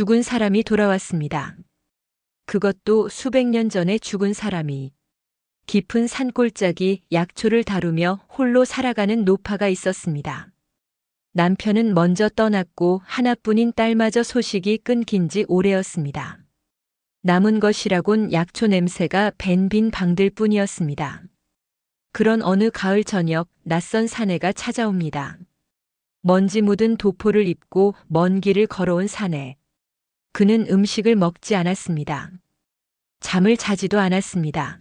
죽은 사람이 돌아왔습니다. 그것도 수백 년 전에 죽은 사람이. 깊은 산골짜기 약초를 다루며 홀로 살아가는 노파가 있었습니다. 남편은 먼저 떠났고 하나뿐인 딸마저 소식이 끊긴 지 오래였습니다. 남은 것이라곤 약초 냄새가 밴 방들 뿐이었습니다. 그런 어느 가을 저녁 낯선 사내가 찾아옵니다. 먼지 묻은 도포를 입고 먼 길을 걸어온 사내. 그는 음식을 먹지 않았습니다. 잠을 자지도 않았습니다.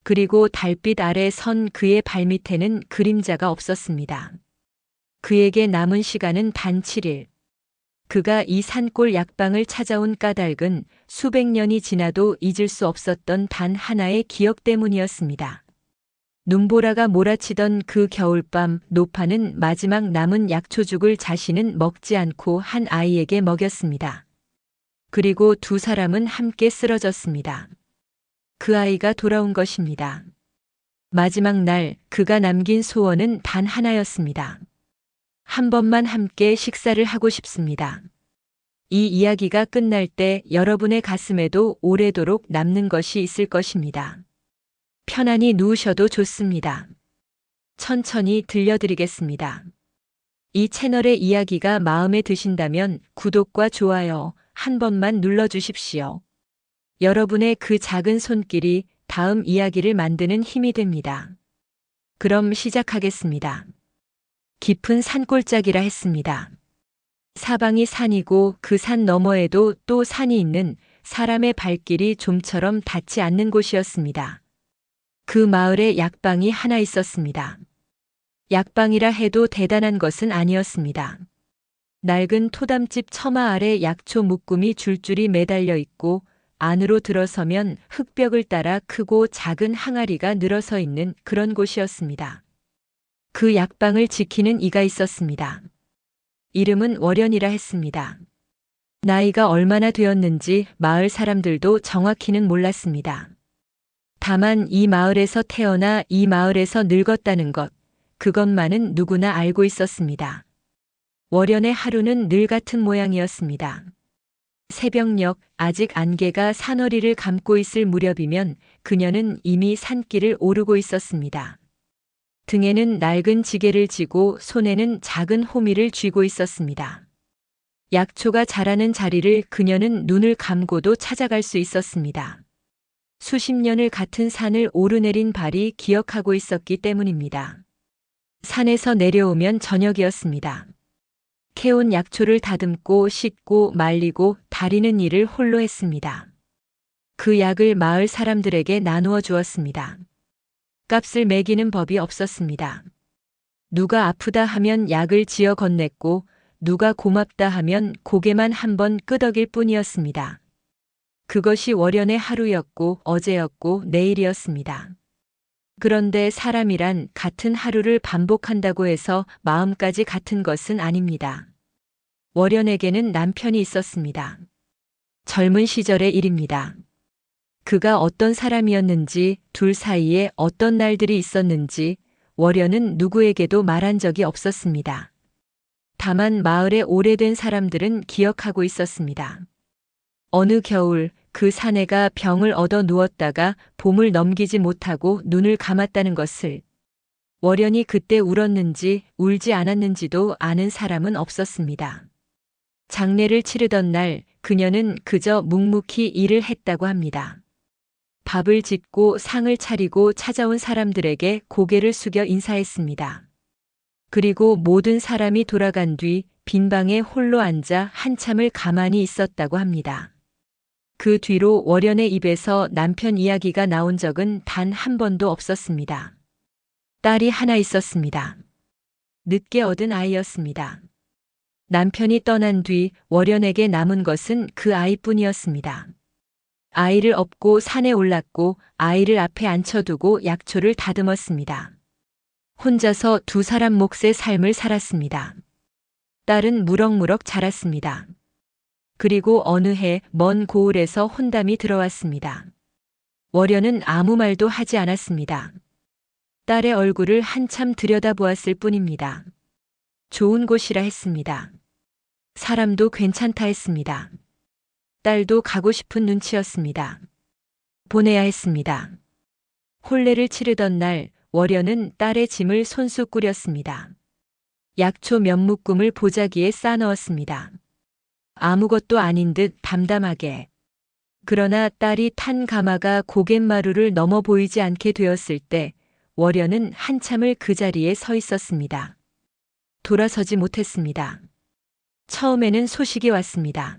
그리고 달빛 아래 선 그의 발밑에는 그림자가 없었습니다. 그에게 남은 시간은 단 7일. 그가 이 산골 약방을 찾아온 까닭은 수백 년이 지나도 잊을 수 없었던 단 하나의 기억 때문이었습니다. 눈보라가 몰아치던 그 겨울밤 노파는 마지막 남은 약초죽을 자신은 먹지 않고 한 아이에게 먹였습니다. 그리고 두 사람은 함께 쓰러졌습니다. 그 아이가 돌아온 것입니다. 마지막 날 그가 남긴 소원은 단 하나였습니다. 한 번만 함께 식사를 하고 싶습니다. 이 이야기가 끝날 때 여러분의 가슴에도 오래도록 남는 것이 있을 것입니다. 편안히 누우셔도 좋습니다. 천천히 들려드리겠습니다. 이 채널의 이야기가 마음에 드신다면 구독과 좋아요 한 번만 눌러주십시오. 여러분의 그 작은 손길이 다음 이야기를 만드는 힘이 됩니다. 그럼 시작하겠습니다. 깊은 산골짜기라 했습니다. 사방이 산이고 그 산 너머에도 또 산이 있는 사람의 발길이 좀처럼 닿지 않는 곳이었습니다. 그 마을에 약방이 하나 있었습니다. 약방이라 해도 대단한 것은 아니었습니다. 낡은 토담집 처마 아래 약초 묶음이 줄줄이 매달려 있고 안으로 들어서면 흙벽을 따라 크고 작은 항아리가 늘어서 있는 그런 곳이었습니다. 그 약방을 지키는 이가 있었습니다. 이름은 월연이라 했습니다. 나이가 얼마나 되었는지 마을 사람들도 정확히는 몰랐습니다. 다만 이 마을에서 태어나 이 마을에서 늙었다는 것, 그것만은 누구나 알고 있었습니다. 월연의 하루는 늘 같은 모양이었습니다. 새벽녘 아직 안개가 산허리를 감고 있을 무렵이면 그녀는 이미 산길을 오르고 있었습니다. 등에는 낡은 지게를 지고 손에는 작은 호미를 쥐고 있었습니다. 약초가 자라는 자리를 그녀는 눈을 감고도 찾아갈 수 있었습니다. 수십 년을 같은 산을 오르내린 발이 기억하고 있었기 때문입니다. 산에서 내려오면 저녁이었습니다. 캐온 약초를 다듬고 씻고 말리고 다리는 일을 홀로 했습니다. 그 약을 마을 사람들에게 나누어 주었습니다. 값을 매기는 법이 없었습니다. 누가 아프다 하면 약을 지어 건넸고 누가 고맙다 하면 고개만 한번 끄덕일 뿐이었습니다. 그것이 월연의 하루였고 어제였고 내일이었습니다. 그런데 사람이란 같은 하루를 반복한다고 해서 마음까지 같은 것은 아닙니다. 월연에게는 남편이 있었습니다. 젊은 시절의 일입니다. 그가 어떤 사람이었는지, 둘 사이에 어떤 날들이 있었는지 월연은 누구에게도 말한 적이 없었습니다. 다만 마을의 오래된 사람들은 기억하고 있었습니다. 어느 겨울 그 사내가 병을 얻어 누웠다가 봄을 넘기지 못하고 눈을 감았다는 것을, 월연이 그때 울었는지 울지 않았는지도 아는 사람은 없었습니다. 장례를 치르던 날 그녀는 그저 묵묵히 일을 했다고 합니다. 밥을 짓고 상을 차리고 찾아온 사람들에게 고개를 숙여 인사했습니다. 그리고 모든 사람이 돌아간 뒤 빈 방에 홀로 앉아 한참을 가만히 있었다고 합니다. 그 뒤로 월연의 입에서 남편 이야기가 나온 적은 단 한 번도 없었습니다. 딸이 하나 있었습니다. 늦게 얻은 아이였습니다. 남편이 떠난 뒤 월연에게 남은 것은 그 아이뿐이었습니다. 아이를 업고 산에 올랐고 아이를 앞에 앉혀두고 약초를 다듬었습니다. 혼자서 두 사람 몫의 삶을 살았습니다. 딸은 무럭무럭 자랐습니다. 그리고 어느 해 먼 고을에서 혼담이 들어왔습니다. 월연은 아무 말도 하지 않았습니다. 딸의 얼굴을 한참 들여다보았을 뿐입니다. 좋은 곳이라 했습니다. 사람도 괜찮다 했습니다. 딸도 가고 싶은 눈치였습니다. 보내야 했습니다. 혼례를 치르던 날 월연은 딸의 짐을 손수 꾸렸습니다. 약초 몇 묶음을 보자기에 싸넣었습니다. 아무것도 아닌 듯 담담하게. 그러나 딸이 탄 가마가 고갯마루를 넘어 보이지 않게 되었을 때 월연은 한참을 그 자리에 서 있었습니다. 돌아서지 못했습니다. 처음에는 소식이 왔습니다.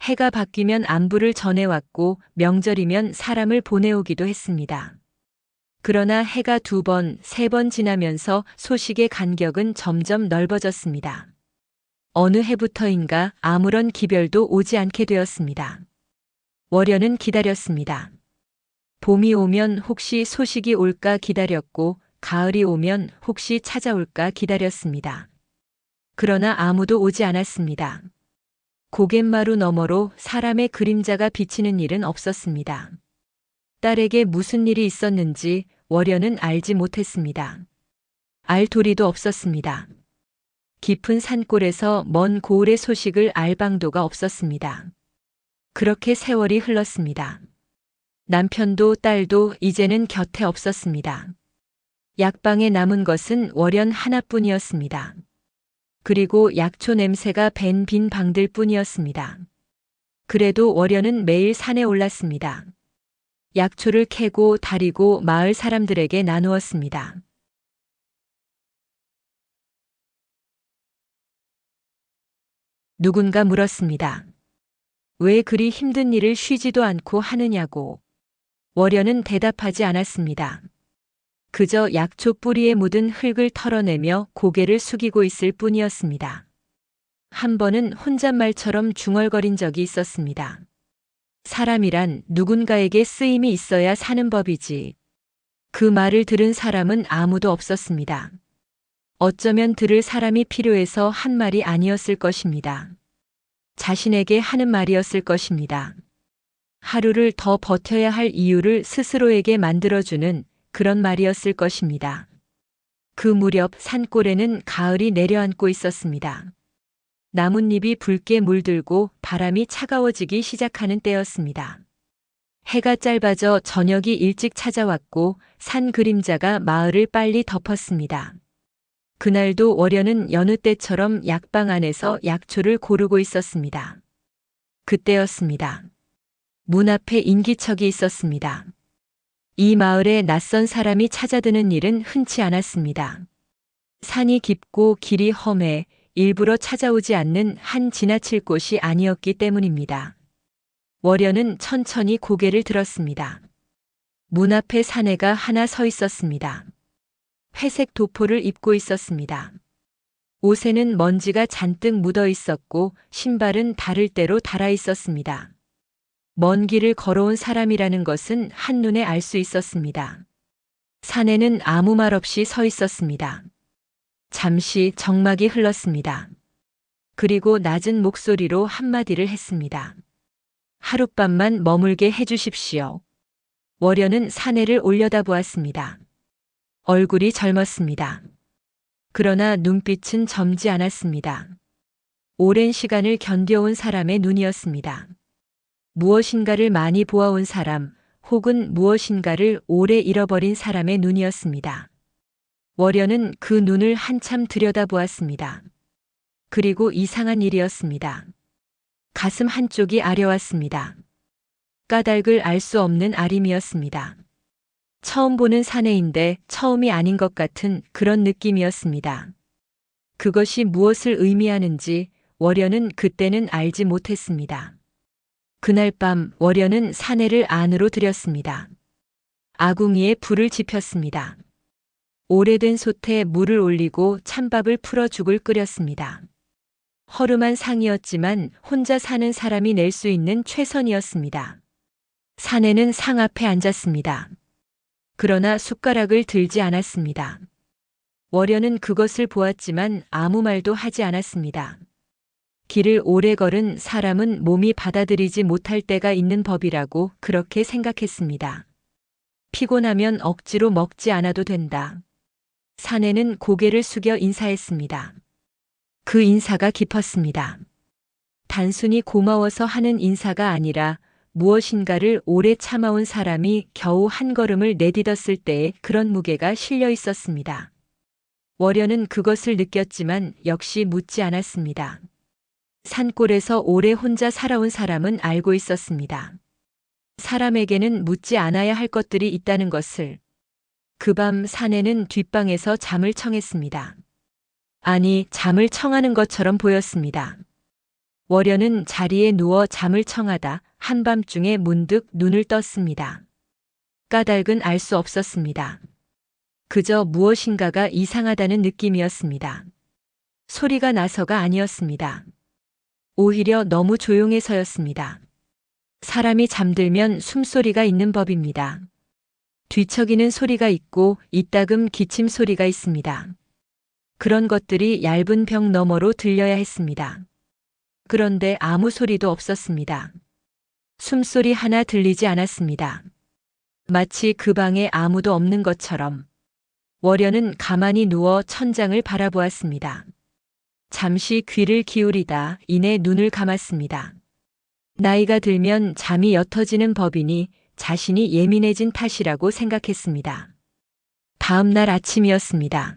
해가 바뀌면 안부를 전해왔고 명절이면 사람을 보내오기도 했습니다. 그러나 해가 2번, 3번 지나면서 소식의 간격은 점점 넓어졌습니다. 어느 해부터인가 아무런 기별도 오지 않게 되었습니다. 월연은 기다렸습니다. 봄이 오면 혹시 소식이 올까 기다렸고 가을이 오면 혹시 찾아올까 기다렸습니다. 그러나 아무도 오지 않았습니다. 고갯마루 너머로 사람의 그림자가 비치는 일은 없었습니다. 딸에게 무슨 일이 있었는지 월연은 알지 못했습니다. 알 도리도 없었습니다. 깊은 산골에서 먼 고을의 소식을 알 방도가 없었습니다. 그렇게 세월이 흘렀습니다. 남편도 딸도 이제는 곁에 없었습니다. 약방에 남은 것은 월연 하나뿐이었습니다. 그리고 약초 냄새가 밴 빈 방들 뿐이었습니다. 그래도 월연은 매일 산에 올랐습니다. 약초를 캐고 다리고 마을 사람들에게 나누었습니다. 누군가 물었습니다. 왜 그리 힘든 일을 쉬지도 않고 하느냐고. 월연은 대답하지 않았습니다. 그저 약초 뿌리에 묻은 흙을 털어내며 고개를 숙이고 있을 뿐이었습니다. 한 번은 혼잣말처럼 중얼거린 적이 있었습니다. 사람이란 누군가에게 쓰임이 있어야 사는 법이지. 그 말을 들은 사람은 아무도 없었습니다. 어쩌면 들을 사람이 필요해서 한 말이 아니었을 것입니다. 자신에게 하는 말이었을 것입니다. 하루를 더 버텨야 할 이유를 스스로에게 만들어주는 그런 말이었을 것입니다. 그 무렵 산골에는 가을이 내려앉고 있었습니다. 나뭇잎이 붉게 물들고 바람이 차가워지기 시작하는 때였습니다. 해가 짧아져 저녁이 일찍 찾아왔고 산 그림자가 마을을 빨리 덮었습니다. 그날도 월연은 여느 때처럼 약방 안에서 약초를 고르고 있었습니다. 그때였습니다. 문 앞에 인기척이 있었습니다. 이 마을에 낯선 사람이 찾아드는 일은 흔치 않았습니다. 산이 깊고 길이 험해 일부러 찾아오지 않는 한 지나칠 곳이 아니었기 때문입니다. 월연은 천천히 고개를 들었습니다. 문 앞에 사내가 하나 서 있었습니다. 회색 도포를 입고 있었습니다. 옷에는 먼지가 잔뜩 묻어 있었고 신발은 다를 대로 달아 있었습니다. 먼 길을 걸어온 사람이라는 것은 한눈에 알 수 있었습니다. 사내는 아무 말 없이 서 있었습니다. 잠시 정막이 흘렀습니다. 그리고 낮은 목소리로 한마디를 했습니다. 하룻밤만 머물게 해주십시오. 월연은 사내를 올려다보았습니다. 얼굴이 젊었습니다. 그러나 눈빛은 젊지 않았습니다. 오랜 시간을 견뎌온 사람의 눈이었습니다. 무엇인가를 많이 보아온 사람, 혹은 무엇인가를 오래 잃어버린 사람의 눈이었습니다. 월연은 그 눈을 한참 들여다보았습니다. 그리고 이상한 일이었습니다. 가슴 한쪽이 아려왔습니다. 까닭을 알 수 없는 아림이었습니다. 처음 보는 사내인데 처음이 아닌 것 같은 그런 느낌이었습니다. 그것이 무엇을 의미하는지 월연은 그때는 알지 못했습니다. 그날 밤 월연은 사내를 안으로 들였습니다. 아궁이에 불을 지폈습니다. 오래된 솥에 물을 올리고 찬밥을 풀어 죽을 끓였습니다. 허름한 상이었지만 혼자 사는 사람이 낼 수 있는 최선이었습니다. 사내는 상 앞에 앉았습니다. 그러나 숟가락을 들지 않았습니다. 월연은 그것을 보았지만 아무 말도 하지 않았습니다. 길을 오래 걸은 사람은 몸이 받아들이지 못할 때가 있는 법이라고 그렇게 생각했습니다. 피곤하면 억지로 먹지 않아도 된다. 사내는 고개를 숙여 인사했습니다. 그 인사가 깊었습니다. 단순히 고마워서 하는 인사가 아니라 무엇인가를 오래 참아온 사람이 겨우 한 걸음을 내딛었을 때의 그런 무게가 실려 있었습니다. 월연은 그것을 느꼈지만 역시 묻지 않았습니다. 산골에서 오래 혼자 살아온 사람은 알고 있었습니다. 사람에게는 묻지 않아야 할 것들이 있다는 것을. 그 밤 사내는 뒷방에서 잠을 청했습니다. 아니, 잠을 청하는 것처럼 보였습니다. 월연은 자리에 누워 잠을 청하다 한밤중에 문득 눈을 떴습니다. 까닭은 알 수 없었습니다. 그저 무엇인가가 이상하다는 느낌이었습니다. 소리가 나서가 아니었습니다. 오히려 너무 조용해서였습니다. 사람이 잠들면 숨소리가 있는 법입니다. 뒤척이는 소리가 있고 이따금 기침 소리가 있습니다. 그런 것들이 얇은 벽 너머로 들려야 했습니다. 그런데 아무 소리도 없었습니다. 숨소리 하나 들리지 않았습니다. 마치 그 방에 아무도 없는 것처럼. 월연은 가만히 누워 천장을 바라보았습니다. 잠시 귀를 기울이다 이내 눈을 감았습니다. 나이가 들면 잠이 옅어지는 법이니 자신이 예민해진 탓이라고 생각했습니다. 다음 날 아침이었습니다.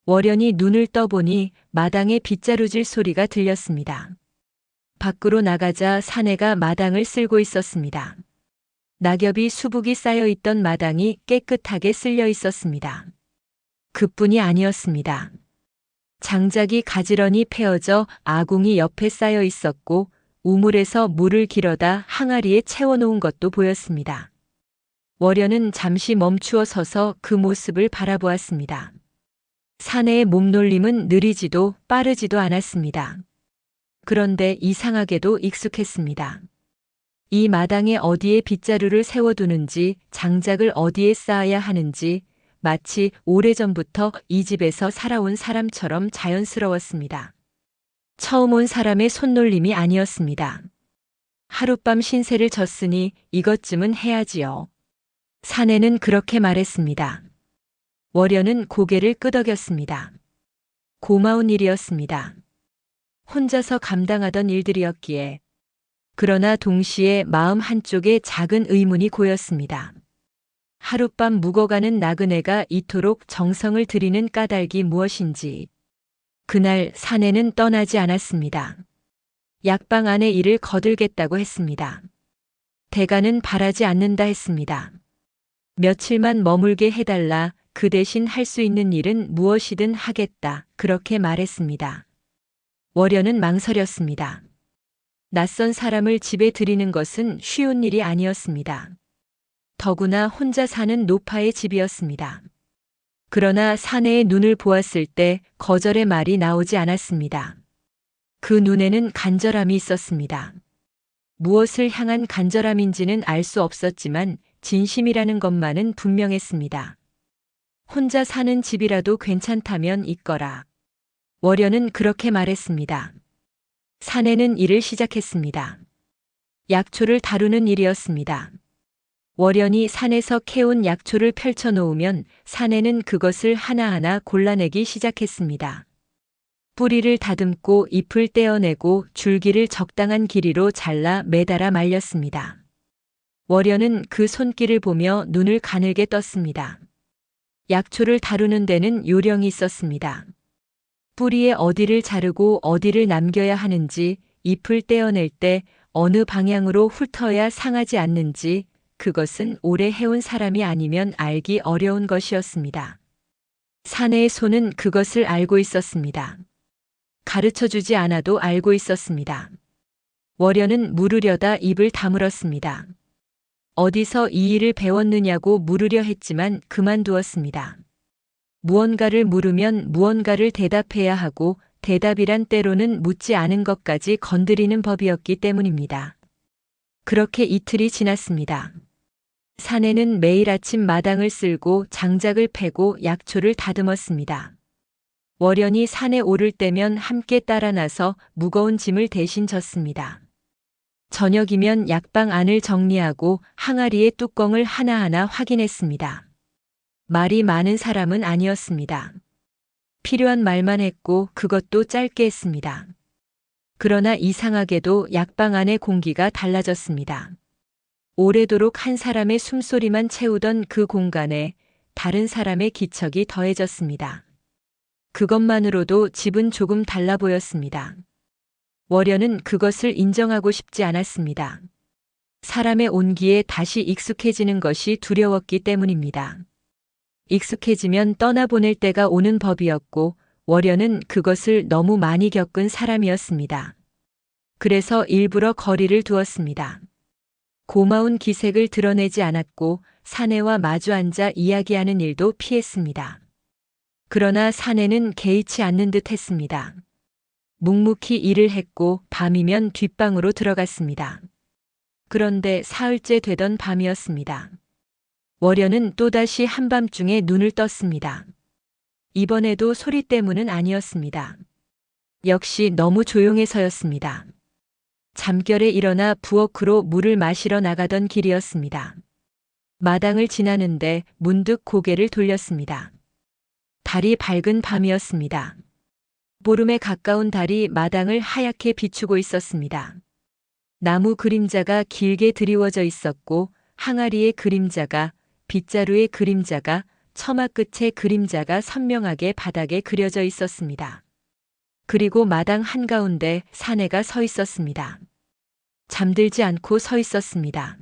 월연이 눈을 떠보니 마당에 빗자루질 소리가 들렸습니다. 밖으로 나가자 사내가 마당을 쓸고 있었습니다. 낙엽이 수북이 쌓여있던 마당이 깨끗하게 쓸려 있었습니다. 그뿐이 아니었습니다. 장작이 가지런히 패어져 아궁이 옆에 쌓여 있었고 우물에서 물을 길어다 항아리에 채워놓은 것도 보였습니다. 월연은 잠시 멈추어 서서 그 모습을 바라보았습니다. 사내의 몸놀림은 느리지도 빠르지도 않았습니다. 그런데 이상하게도 익숙했습니다. 이 마당에 어디에 빗자루를 세워두는지, 장작을 어디에 쌓아야 하는지 마치 오래전부터 이 집에서 살아온 사람처럼 자연스러웠습니다. 처음 온 사람의 손놀림이 아니었습니다. 하룻밤 신세를 졌으니 이것쯤은 해야지요. 사내는 그렇게 말했습니다. 월연은 고개를 끄덕였습니다. 고마운 일이었습니다. 혼자서 감당하던 일들이었기에. 그러나 동시에 마음 한쪽에 작은 의문이 고였습니다. 하룻밤 묵어가는 나그네가 이토록 정성을 들이는 까닭이 무엇인지. 그날 사내는 떠나지 않았습니다. 약방 안의 일을 거들겠다고 했습니다. 대가는 바라지 않는다 했습니다. 며칠만 머물게 해달라, 그 대신 할 수 있는 일은 무엇이든 하겠다, 그렇게 말했습니다. 월연은 망설였습니다. 낯선 사람을 집에 들이는 것은 쉬운 일이 아니었습니다. 더구나 혼자 사는 노파의 집이었습니다. 그러나 사내의 눈을 보았을 때 거절의 말이 나오지 않았습니다. 그 눈에는 간절함이 있었습니다. 무엇을 향한 간절함인지는 알 수 없었지만 진심이라는 것만은 분명했습니다. 혼자 사는 집이라도 괜찮다면 있거라. 월연은 그렇게 말했습니다. 사내는 일을 시작했습니다. 약초를 다루는 일이었습니다. 월연이 산에서 캐온 약초를 펼쳐놓으면 사내는 그것을 하나하나 골라내기 시작했습니다. 뿌리를 다듬고 잎을 떼어내고 줄기를 적당한 길이로 잘라 매달아 말렸습니다. 월연은 그 손길을 보며 눈을 가늘게 떴습니다. 약초를 다루는 데는 요령이 있었습니다. 뿌리의 어디를 자르고 어디를 남겨야 하는지, 잎을 떼어낼 때 어느 방향으로 훑어야 상하지 않는지, 그것은 오래 해온 사람이 아니면 알기 어려운 것이었습니다. 사내의 손은 그것을 알고 있었습니다. 가르쳐주지 않아도 알고 있었습니다. 월연은 물으려다 입을 다물었습니다. 어디서 이 일을 배웠느냐고 물으려 했지만 그만두었습니다. 무언가를 물으면 무언가를 대답해야 하고 대답이란 때로는 묻지 않은 것까지 건드리는 법이었기 때문입니다. 그렇게 이틀이 지났습니다. 사내는 매일 아침 마당을 쓸고 장작을 패고 약초를 다듬었습니다. 월연이 산에 오를 때면 함께 따라 나서 무거운 짐을 대신 졌습니다. 저녁이면 약방 안을 정리하고 항아리의 뚜껑을 하나하나 확인했습니다. 말이 많은 사람은 아니었습니다. 필요한 말만 했고 그것도 짧게 했습니다. 그러나 이상하게도 약방 안의 공기가 달라졌습니다. 오래도록 한 사람의 숨소리만 채우던 그 공간에 다른 사람의 기척이 더해졌습니다. 그것만으로도 집은 조금 달라 보였습니다. 월연은 그것을 인정하고 싶지 않았습니다. 사람의 온기에 다시 익숙해지는 것이 두려웠기 때문입니다. 익숙해지면 떠나보낼 때가 오는 법이었고 월연은 그것을 너무 많이 겪은 사람이었습니다. 그래서 일부러 거리를 두었습니다. 고마운 기색을 드러내지 않았고 사내와 마주 앉아 이야기하는 일도 피했습니다. 그러나 사내는 개의치 않는 듯 했습니다. 묵묵히 일을 했고 밤이면 뒷방으로 들어갔습니다. 그런데 사흘째 되던 밤이었습니다. 월연은 또다시 한밤중에 눈을 떴습니다. 이번에도 소리 때문은 아니었습니다. 역시 너무 조용해서였습니다. 잠결에 일어나 부엌으로 물을 마시러 나가던 길이었습니다. 마당을 지나는데 문득 고개를 돌렸습니다. 달이 밝은 밤이었습니다. 보름에 가까운 달이 마당을 하얗게 비추고 있었습니다. 나무 그림자가 길게 드리워져 있었고 항아리의 그림자가, 빗자루의 그림자가, 처마 끝의 그림자가 선명하게 바닥에 그려져 있었습니다. 그리고 마당 한가운데 사내가 서 있었습니다. 잠들지 않고 서 있었습니다.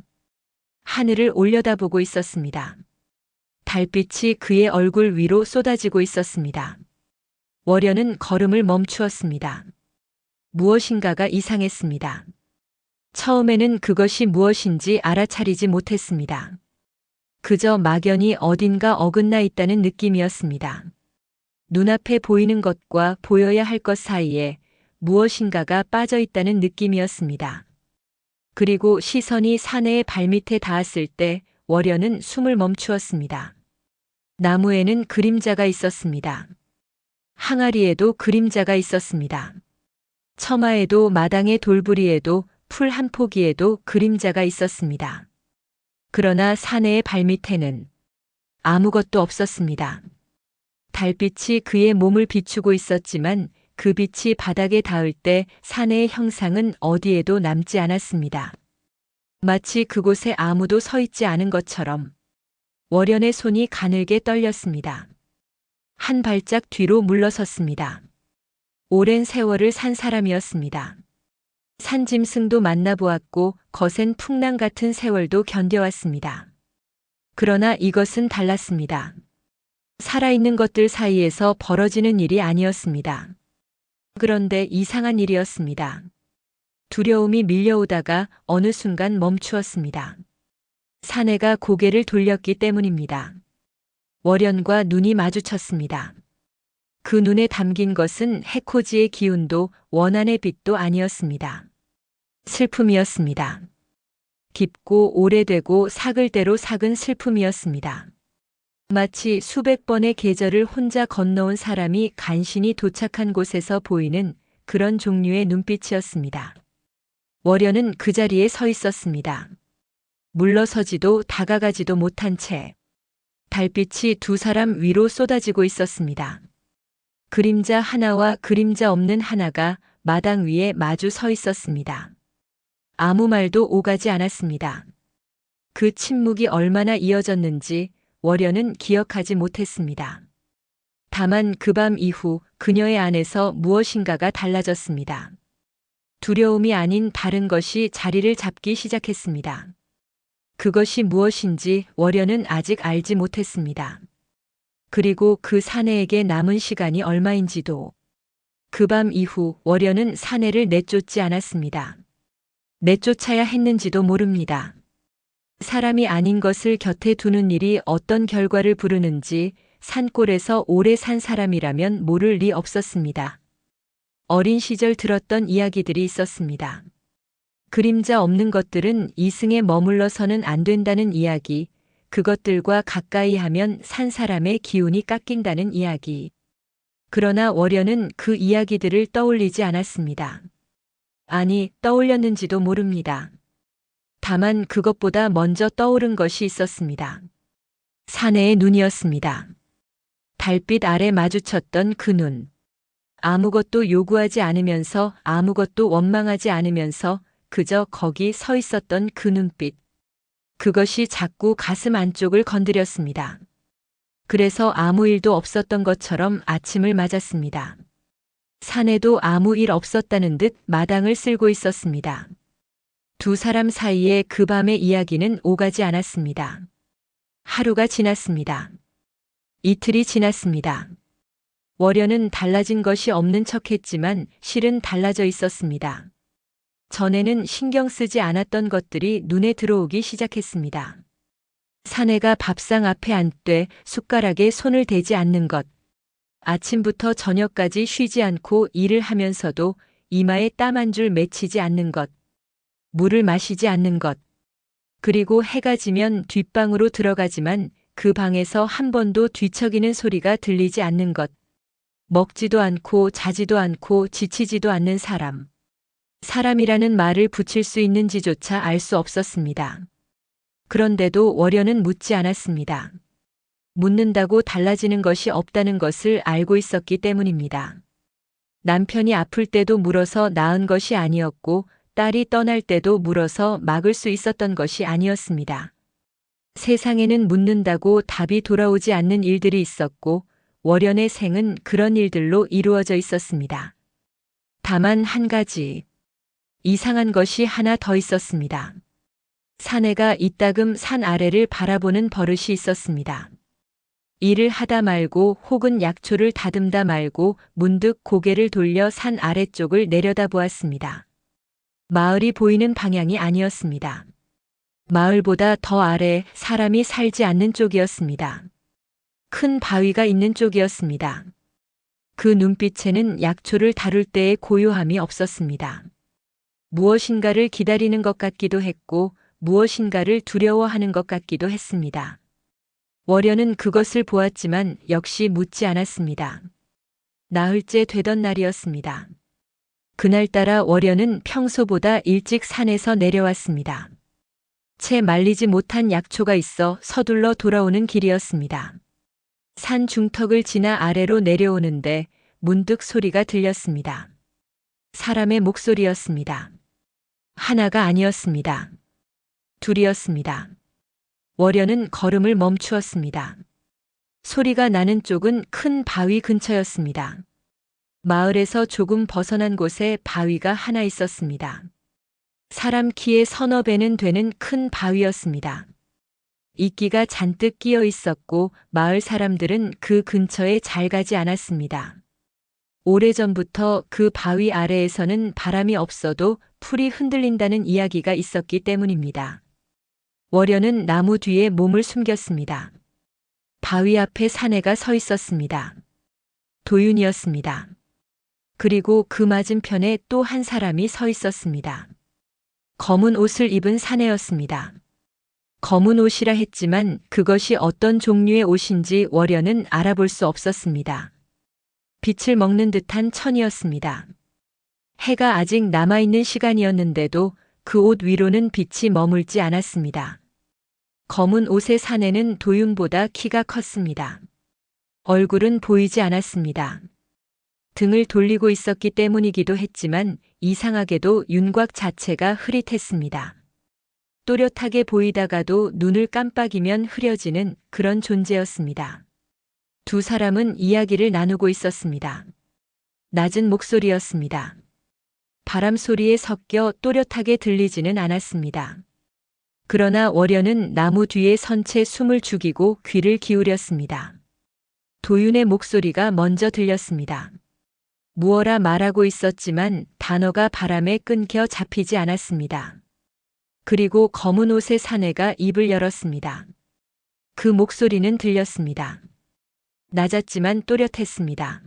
하늘을 올려다보고 있었습니다. 달빛이 그의 얼굴 위로 쏟아지고 있었습니다. 월연은 걸음을 멈추었습니다. 무엇인가가 이상했습니다. 처음에는 그것이 무엇인지 알아차리지 못했습니다. 그저 막연히 어딘가 어긋나 있다는 느낌이었습니다. 눈앞에 보이는 것과 보여야 할 것 사이에 무엇인가가 빠져 있다는 느낌이었습니다. 그리고 시선이 사내의 발밑에 닿았을 때 월연은 숨을 멈추었습니다. 나무에는 그림자가 있었습니다. 항아리에도 그림자가 있었습니다. 처마에도 마당의 돌부리에도 풀 한 포기에도 그림자가 있었습니다. 그러나 사내의 발밑에는 아무것도 없었습니다. 달빛이 그의 몸을 비추고 있었지만 그 빛이 바닥에 닿을 때 사내의 형상은 어디에도 남지 않았습니다. 마치 그곳에 아무도 서 있지 않은 것처럼 월연의 손이 가늘게 떨렸습니다. 한 발짝 뒤로 물러섰습니다. 오랜 세월을 산 사람이었습니다. 산짐승도 만나보았고 거센 풍랑 같은 세월도 견뎌왔습니다. 그러나 이것은 달랐습니다. 살아있는 것들 사이에서 벌어지는 일이 아니었습니다. 그런데 이상한 일이었습니다. 두려움이 밀려오다가 어느 순간 멈추었습니다. 사내가 고개를 돌렸기 때문입니다. 월연과 눈이 마주쳤습니다. 그 눈에 담긴 것은 해코지의 기운도 원한의 빛도 아니었습니다. 슬픔이었습니다. 깊고 오래되고 사글대로 삭은 슬픔이었습니다. 마치 수백 번의 계절을 혼자 건너온 사람이 간신히 도착한 곳에서 보이는 그런 종류의 눈빛이었습니다. 월연은 그 자리에 서 있었습니다. 물러서지도 다가가지도 못한 채 달빛이 두 사람 위로 쏟아지고 있었습니다. 그림자 하나와 그림자 없는 하나가 마당 위에 마주 서 있었습니다. 아무 말도 오가지 않았습니다. 그 침묵이 얼마나 이어졌는지 월연은 기억하지 못했습니다. 다만 그 밤 이후 그녀의 안에서 무엇인가가 달라졌습니다. 두려움이 아닌 다른 것이 자리를 잡기 시작했습니다. 그것이 무엇인지 월연은 아직 알지 못했습니다. 그리고 그 사내에게 남은 시간이 얼마인지도. 그 밤 이후 월연은 사내를 내쫓지 않았습니다. 내쫓아야 했는지도 모릅니다. 사람이 아닌 것을 곁에 두는 일이 어떤 결과를 부르는지 산골에서 오래 산 사람이라면 모를 리 없었습니다. 어린 시절 들었던 이야기들이 있었습니다. 그림자 없는 것들은 이승에 머물러서는 안 된다는 이야기, 그것들과 가까이 하면 산 사람의 기운이 깎인다는 이야기. 그러나 월연은 그 이야기들을 떠올리지 않았습니다. 아니, 떠올렸는지도 모릅니다. 다만 그것보다 먼저 떠오른 것이 있었습니다. 사내의 눈이었습니다. 달빛 아래 마주쳤던 그 눈. 아무것도 요구하지 않으면서 아무것도 원망하지 않으면서 그저 거기 서 있었던 그 눈빛. 그것이 자꾸 가슴 안쪽을 건드렸습니다. 그래서 아무 일도 없었던 것처럼 아침을 맞았습니다. 산에도 아무 일 없었다는 듯 마당을 쓸고 있었습니다. 두 사람 사이에 그 밤의 이야기는 오가지 않았습니다. 하루가 지났습니다. 이틀이 지났습니다. 월요는 달라진 것이 없는 척했지만 실은 달라져 있었습니다. 전에는 신경 쓰지 않았던 것들이 눈에 들어오기 시작했습니다. 사내가 밥상 앞에 앉되 숟가락에 손을 대지 않는 것. 아침부터 저녁까지 쉬지 않고 일을 하면서도 이마에 땀 한 줄 맺히지 않는 것. 물을 마시지 않는 것. 그리고 해가 지면 뒷방으로 들어가지만 그 방에서 한 번도 뒤척이는 소리가 들리지 않는 것. 먹지도 않고 자지도 않고 지치지도 않는 사람. 사람이라는 말을 붙일 수 있는지조차 알 수 없었습니다. 그런데도 월요는 묻지 않았습니다. 묻는다고 달라지는 것이 없다는 것을 알고 있었기 때문입니다. 남편이 아플 때도 물어서 나은 것이 아니었고 딸이 떠날 때도 물어서 막을 수 있었던 것이 아니었습니다. 세상에는 묻는다고 답이 돌아오지 않는 일들이 있었고 월연의 생은 그런 일들로 이루어져 있었습니다. 다만 한 가지 이상한 것이 하나 더 있었습니다. 사내가 이따금 산 아래를 바라보는 버릇이 있었습니다. 일을 하다 말고 혹은 약초를 다듬다 말고 문득 고개를 돌려 산 아래쪽을 내려다보았습니다. 마을이 보이는 방향이 아니었습니다. 마을보다 더 아래 사람이 살지 않는 쪽이었습니다. 큰 바위가 있는 쪽이었습니다. 그 눈빛에는 약초를 다룰 때의 고요함이 없었습니다. 무엇인가를 기다리는 것 같기도 했고 무엇인가를 두려워하는 것 같기도 했습니다. 월요는 그것을 보았지만 역시 묻지 않았습니다. 나흘째 되던 날이었습니다. 그날따라 월요는 평소보다 일찍 산에서 내려왔습니다. 채 말리지 못한 약초가 있어 서둘러 돌아오는 길이었습니다. 산 중턱을 지나 아래로 내려오는데 문득 소리가 들렸습니다. 사람의 목소리였습니다. 하나가 아니었습니다. 둘이었습니다. 월요는 걸음을 멈추었습니다. 소리가 나는 쪽은 큰 바위 근처였습니다. 마을에서 조금 벗어난 곳에 바위가 하나 있었습니다. 사람 키의 서너 배는 되는 큰 바위였습니다. 이끼가 잔뜩 끼어 있었고 마을 사람들은 그 근처에 잘 가지 않았습니다. 오래전부터 그 바위 아래에서는 바람이 없어도 풀이 흔들린다는 이야기가 있었기 때문입니다. 월요는 나무 뒤에 몸을 숨겼습니다. 바위 앞에 사내가 서 있었습니다. 도윤이었습니다. 그리고 그 맞은편에 또 한 사람이 서 있었습니다. 검은 옷을 입은 사내였습니다. 검은 옷이라 했지만 그것이 어떤 종류의 옷인지 월요는 알아볼 수 없었습니다. 빛을 먹는 듯한 천이었습니다. 해가 아직 남아있는 시간이었는데도 그 옷 위로는 빛이 머물지 않았습니다. 검은 옷의 사내는 도윤보다 키가 컸습니다. 얼굴은 보이지 않았습니다. 등을 돌리고 있었기 때문이기도 했지만 이상하게도 윤곽 자체가 흐릿했습니다. 또렷하게 보이다가도 눈을 깜빡이면 흐려지는 그런 존재였습니다. 두 사람은 이야기를 나누고 있었습니다. 낮은 목소리였습니다. 바람 소리에 섞여 또렷하게 들리지는 않았습니다. 그러나 월요는 나무 뒤에 선 채 숨을 죽이고 귀를 기울였습니다. 도윤의 목소리가 먼저 들렸습니다. 무어라 말하고 있었지만 단어가 바람에 끊겨 잡히지 않았습니다. 그리고 검은 옷의 사내가 입을 열었습니다. 그 목소리는 들렸습니다. 낮았지만 또렷했습니다.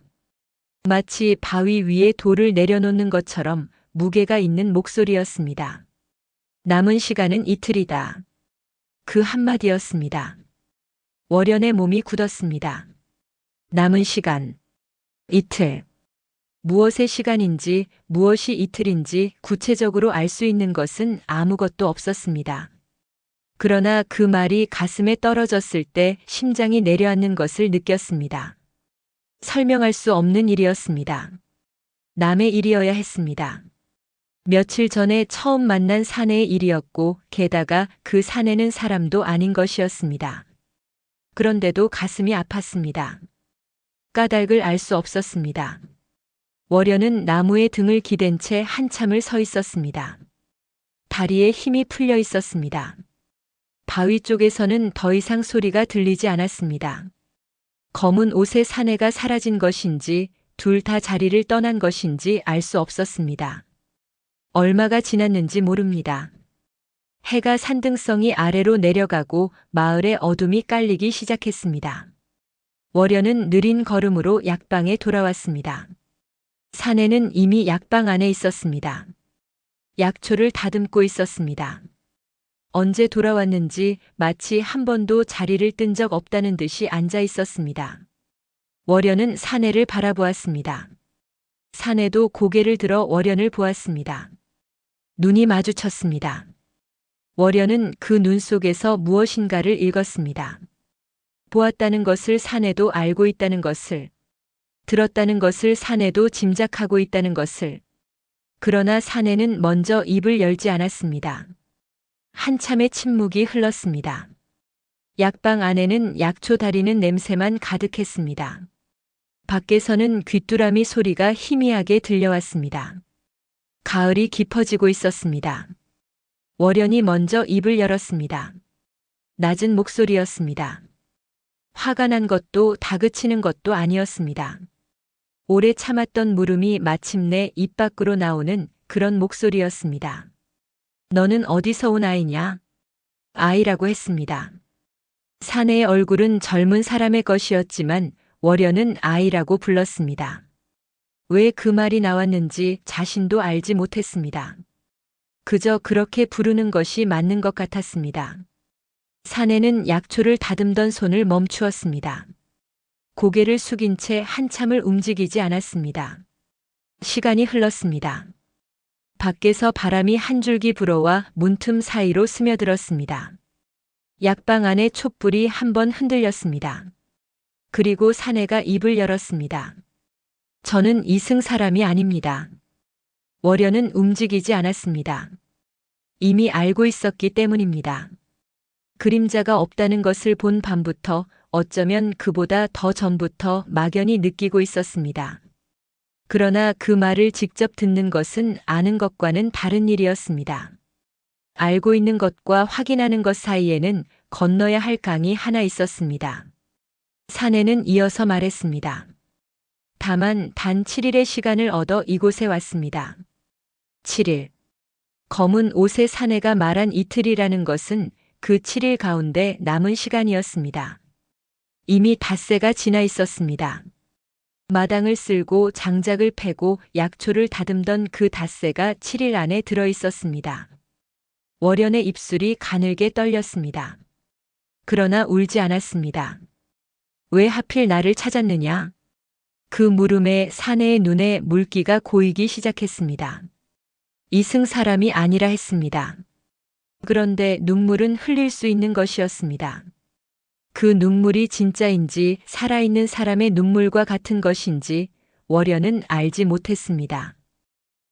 마치 바위 위에 돌을 내려놓는 것처럼 무게가 있는 목소리였습니다. 남은 시간은 이틀이다. 그 한마디였습니다. 월연의 몸이 굳었습니다. 남은 시간. 이틀. 무엇의 시간인지 무엇이 이틀인지 구체적으로 알 수 있는 것은 아무것도 없었습니다. 그러나 그 말이 가슴에 떨어졌을 때 심장이 내려앉는 것을 느꼈습니다. 설명할 수 없는 일이었습니다. 남의 일이어야 했습니다. 며칠 전에 처음 만난 사내의 일이었고 게다가 그 사내는 사람도 아닌 것이었습니다. 그런데도 가슴이 아팠습니다. 까닭을 알 수 없었습니다. 월여는 나무에 등을 기댄 채 한참을 서 있었습니다. 다리에 힘이 풀려 있었습니다. 바위 쪽에서는 더 이상 소리가 들리지 않았습니다. 검은 옷의 사내가 사라진 것인지 둘 다 자리를 떠난 것인지 알 수 없었습니다. 얼마가 지났는지 모릅니다. 해가 산등성이 아래로 내려가고 마을의 어둠이 깔리기 시작했습니다. 월여는 느린 걸음으로 약방에 돌아왔습니다. 사내는 이미 약방 안에 있었습니다. 약초를 다듬고 있었습니다. 언제 돌아왔는지 마치 한 번도 자리를 뜬 적 없다는 듯이 앉아 있었습니다. 월여는 사내를 바라보았습니다. 사내도 고개를 들어 월연을 보았습니다. 눈이 마주쳤습니다. 월여는 그 눈 속에서 무엇인가를 읽었습니다. 보았다는 것을 사내도 알고 있다는 것을, 들었다는 것을 사내도 짐작하고 있다는 것을. 그러나 사내는 먼저 입을 열지 않았습니다. 한참의 침묵이 흘렀습니다. 약방 안에는 약초 다리는 냄새만 가득했습니다. 밖에서는 귀뚜라미 소리가 희미하게 들려왔습니다. 가을이 깊어지고 있었습니다. 월연이 먼저 입을 열었습니다. 낮은 목소리였습니다. 화가 난 것도 다그치는 것도 아니었습니다. 오래 참았던 물음이 마침내 입 밖으로 나오는 그런 목소리였습니다. 너는 어디서 온 아이냐? 아이라고 했습니다. 사내의 얼굴은 젊은 사람의 것이었지만 월여는 아이라고 불렀습니다. 왜 그 말이 나왔는지 자신도 알지 못했습니다. 그저 그렇게 부르는 것이 맞는 것 같았습니다. 사내는 약초를 다듬던 손을 멈추었습니다. 고개를 숙인 채 한참을 움직이지 않았습니다. 시간이 흘렀습니다. 밖에서 바람이 한 줄기 불어와 문틈 사이로 스며들었습니다. 약방 안의 촛불이 한번 흔들렸습니다. 그리고 사내가 입을 열었습니다. 저는 이승 사람이 아닙니다. 월여는 움직이지 않았습니다. 이미 알고 있었기 때문입니다. 그림자가 없다는 것을 본 밤부터 어쩌면 그보다 더 전부터 막연히 느끼고 있었습니다. 그러나 그 말을 직접 듣는 것은 아는 것과는 다른 일이었습니다. 알고 있는 것과 확인하는 것 사이에는 건너야 할 강이 하나 있었습니다. 사내는 이어서 말했습니다. 다만 단 7일의 시간을 얻어 이곳에 왔습니다. 7일. 검은 옷의 사내가 말한 이틀이라는 것은 그 7일 가운데 남은 시간이었습니다. 이미 닷새가 지나 있었습니다. 마당을 쓸고 장작을 패고 약초를 다듬던 그 닷새가 7일 안에 들어 있었습니다. 월연의 입술이 가늘게 떨렸습니다. 그러나 울지 않았습니다. 왜 하필 나를 찾았느냐? 그 물음에 사내의 눈에 물기가 고이기 시작했습니다. 이승 사람이 아니라 했습니다. 그런데 눈물은 흘릴 수 있는 것이었습니다. 그 눈물이 진짜인지 살아있는 사람의 눈물과 같은 것인지 월여는 알지 못했습니다.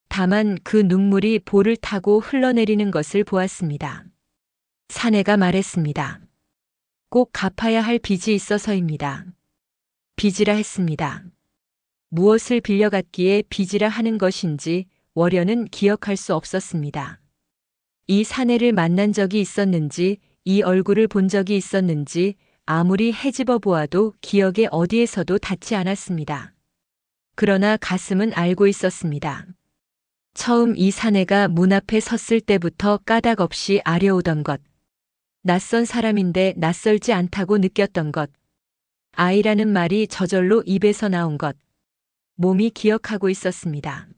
다만 그 눈물이 볼을 타고 흘러내리는 것을 보았습니다. 사내가 말했습니다. 꼭 갚아야 할 빚이 있어서입니다. 빚이라 했습니다. 무엇을 빌려갔기에 빚이라 하는 것인지 월여는 기억할 수 없었습니다. 이 사내를 만난 적이 있었는지, 이 얼굴을 본 적이 있었는지 아무리 헤집어 보아도 기억에 어디에서도 닿지 않았습니다. 그러나 가슴은 알고 있었습니다. 처음 이 사내가 문 앞에 섰을 때부터 까닭 없이 아려오던 것, 낯선 사람인데 낯설지 않다고 느꼈던 것, 아이라는 말이 저절로 입에서 나온 것, 몸이 기억하고 있었습니다.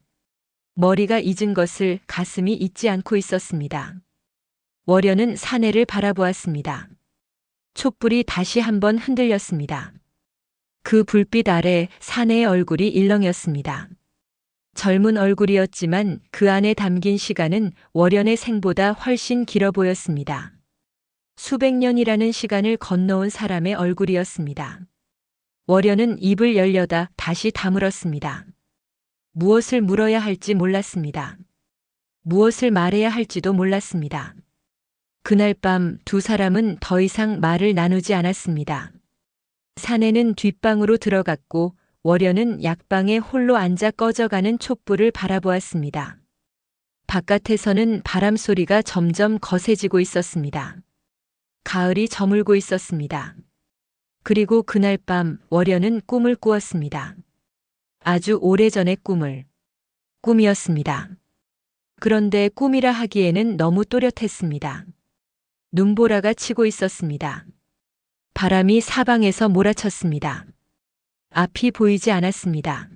머리가 잊은 것을 가슴이 잊지 않고 있었습니다. 월여는 사내를 바라보았습니다. 촛불이 다시 한번 흔들렸습니다. 그 불빛 아래 사내의 얼굴이 일렁였습니다. 젊은 얼굴이었지만 그 안에 담긴 시간은 월연의 생보다 훨씬 길어 보였습니다. 수백 년이라는 시간을 건너온 사람의 얼굴이었습니다. 월연은 입을 열려다 다시 다물었습니다. 무엇을 물어야 할지 몰랐습니다. 무엇을 말해야 할지도 몰랐습니다. 그날 밤 두 사람은 더 이상 말을 나누지 않았습니다. 사내는 뒷방으로 들어갔고 월여는 약방에 홀로 앉아 꺼져가는 촛불을 바라보았습니다. 바깥에서는 바람 소리가 점점 거세지고 있었습니다. 가을이 저물고 있었습니다. 그리고 그날 밤 월여는 꿈을 꾸었습니다. 아주 오래전의 꿈이었습니다. 그런데 꿈이라 하기에는 너무 또렷했습니다. 눈보라가 치고 있었습니다. 바람이 사방에서 몰아쳤습니다. 앞이 보이지 않았습니다.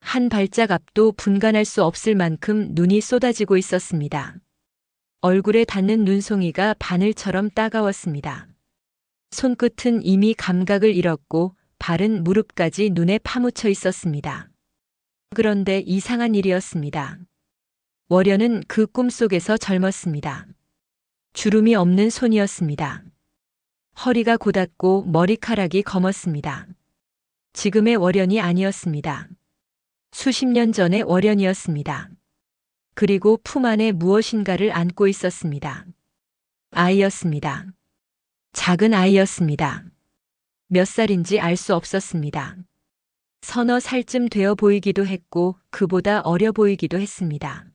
한 발짝 앞도 분간할 수 없을 만큼 눈이 쏟아지고 있었습니다. 얼굴에 닿는 눈송이가 바늘처럼 따가웠습니다. 손끝은 이미 감각을 잃었고 발은 무릎까지 눈에 파묻혀 있었습니다. 그런데 이상한 일이었습니다. 월여는 그 꿈속에서 젊었습니다. 주름이 없는 손이었습니다. 허리가 곧았고 머리카락이 검었습니다. 지금의 월연이 아니었습니다. 수십 년 전의 월연이었습니다. 그리고 품 안에 무엇인가를 안고 있었습니다. 아이였습니다. 작은 아이였습니다. 몇 살인지 알 수 없었습니다. 서너 살쯤 되어 보이기도 했고 그보다 어려 보이기도 했습니다.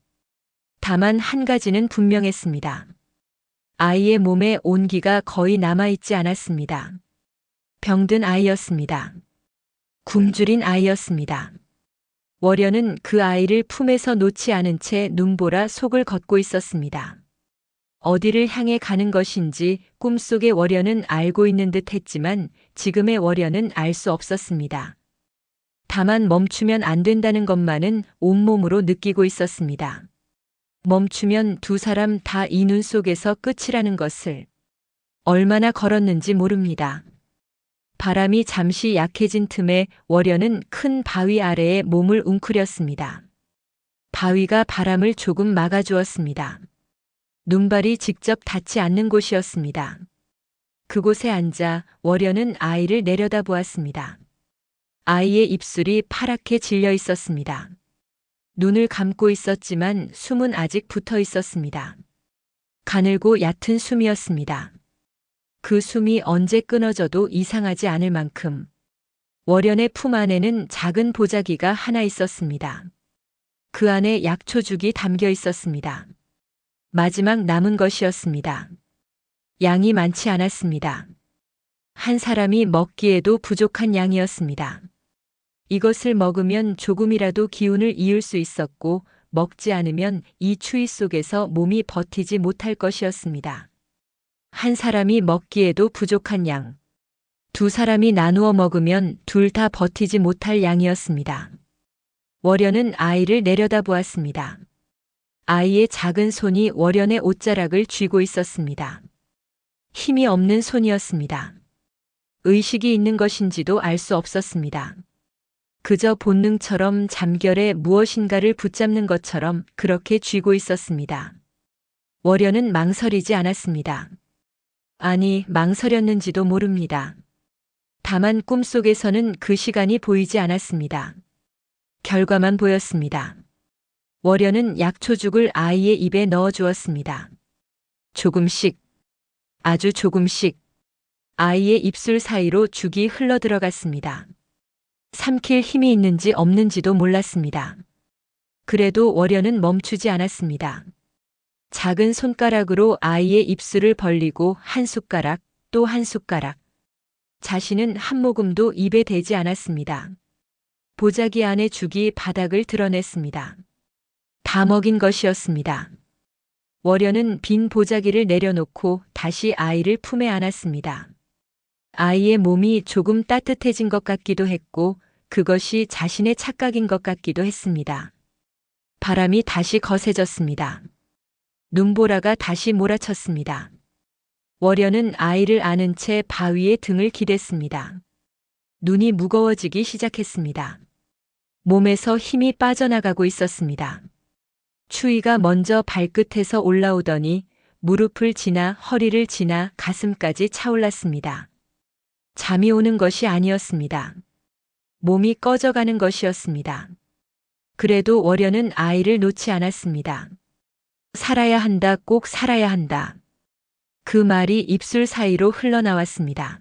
다만 한 가지는 분명했습니다. 아이의 몸에 온기가 거의 남아있지 않았습니다. 병든 아이였습니다. 굶주린 아이였습니다. 월여는 그 아이를 품에서 놓지 않은 채 눈보라 속을 걷고 있었습니다. 어디를 향해 가는 것인지 꿈속의 월여는 알고 있는 듯 했지만 지금의 월여는 알 수 없었습니다. 다만 멈추면 안 된다는 것만은 온몸으로 느끼고 있었습니다. 멈추면 두 사람 다 이 눈 속에서 끝이라는 것을. 얼마나 걸었는지 모릅니다. 바람이 잠시 약해진 틈에 월여는 큰 바위 아래에 몸을 웅크렸습니다. 바위가 바람을 조금 막아주었습니다. 눈발이 직접 닿지 않는 곳이었습니다. 그곳에 앉아 월여는 아이를 내려다보았습니다. 아이의 입술이 파랗게 질려 있었습니다. 눈을 감고 있었지만 숨은 아직 붙어 있었습니다. 가늘고 얕은 숨이었습니다. 그 숨이 언제 끊어져도 이상하지 않을 만큼. 월연의 품 안에는 작은 보자기가 하나 있었습니다. 그 안에 약초죽이 담겨 있었습니다. 마지막 남은 것이었습니다. 양이 많지 않았습니다. 한 사람이 먹기에도 부족한 양이었습니다. 이것을 먹으면 조금이라도 기운을 이을 수 있었고 먹지 않으면 이 추위 속에서 몸이 버티지 못할 것이었습니다. 한 사람이 먹기에도 부족한 양. 두 사람이 나누어 먹으면 둘 다 버티지 못할 양이었습니다. 월여는 아이를 내려다보았습니다. 아이의 작은 손이 월연의 옷자락을 쥐고 있었습니다. 힘이 없는 손이었습니다. 의식이 있는 것인지도 알 수 없었습니다. 그저 본능처럼 잠결에 무엇인가를 붙잡는 것처럼 그렇게 쥐고 있었습니다. 월여는 망설이지 않았습니다. 아니, 망설였는지도 모릅니다. 다만 꿈속에서는 그 시간이 보이지 않았습니다. 결과만 보였습니다. 월여는 약초죽을 아이의 입에 넣어 주었습니다. 조금씩, 아주 조금씩 아이의 입술 사이로 죽이 흘러 들어갔습니다. 삼킬 힘이 있는지 없는지도 몰랐습니다. 그래도 월여는 멈추지 않았습니다. 작은 손가락으로 아이의 입술을 벌리고 한 숟가락, 또 한 숟가락. 자신은 한 모금도 입에 대지 않았습니다. 보자기 안의 죽이 바닥을 드러냈습니다. 다 먹인 것이었습니다. 월여는 빈 보자기를 내려놓고 다시 아이를 품에 안았습니다. 아이의 몸이 조금 따뜻해진 것 같기도 했고 그것이 자신의 착각인 것 같기도 했습니다. 바람이 다시 거세졌습니다. 눈보라가 다시 몰아쳤습니다. 월여는 아이를 안은 채 바위에 등을 기댔습니다. 눈이 무거워지기 시작했습니다. 몸에서 힘이 빠져나가고 있었습니다. 추위가 먼저 발끝에서 올라오더니 무릎을 지나 허리를 지나 가슴까지 차올랐습니다. 잠이 오는 것이 아니었습니다. 몸이 꺼져가는 것이었습니다. 그래도 월연은 아이를 놓지 않았습니다. 살아야 한다, 꼭 살아야 한다. 그 말이 입술 사이로 흘러나왔습니다.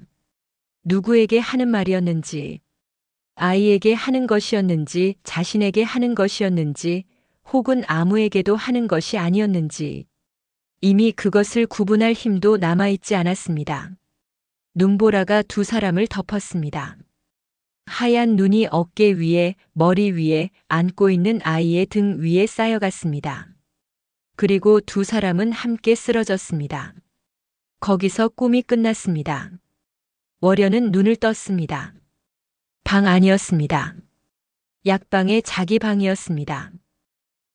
누구에게 하는 말이었는지, 아이에게 하는 것이었는지, 자신에게 하는 것이었는지, 혹은 아무에게도 하는 것이 아니었는지, 이미 그것을 구분할 힘도 남아있지 않았습니다. 눈보라가 두 사람을 덮었습니다. 하얀 눈이 어깨 위에, 머리 위에, 안고 있는 아이의 등 위에 쌓여갔습니다. 그리고 두 사람은 함께 쓰러졌습니다. 거기서 꿈이 끝났습니다. 월연은 눈을 떴습니다. 방 아니었습니다. 약방의 자기 방이었습니다.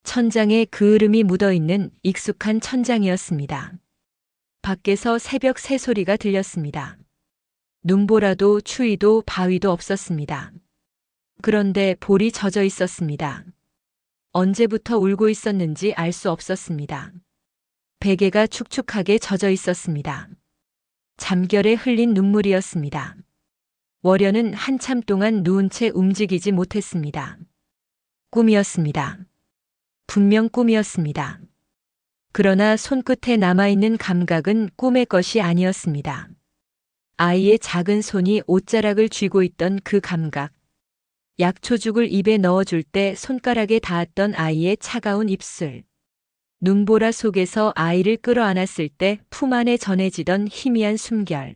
천장에 그을음이 묻어있는 익숙한 천장이었습니다. 밖에서 새벽 새소리가 들렸습니다. 눈보라도 추위도 바위도 없었습니다. 그런데 볼이 젖어 있었습니다. 언제부터 울고 있었는지 알 수 없었습니다. 베개가 축축하게 젖어 있었습니다. 잠결에 흘린 눈물이었습니다. 월연은 한참 동안 누운 채 움직이지 못했습니다. 꿈이었습니다. 분명 꿈이었습니다. 그러나 손끝에 남아있는 감각은 꿈의 것이 아니었습니다. 아이의 작은 손이 옷자락을 쥐고 있던 그 감각. 약초죽을 입에 넣어줄 때 손가락에 닿았던 아이의 차가운 입술. 눈보라 속에서 아이를 끌어안았을 때 품 안에 전해지던 희미한 숨결.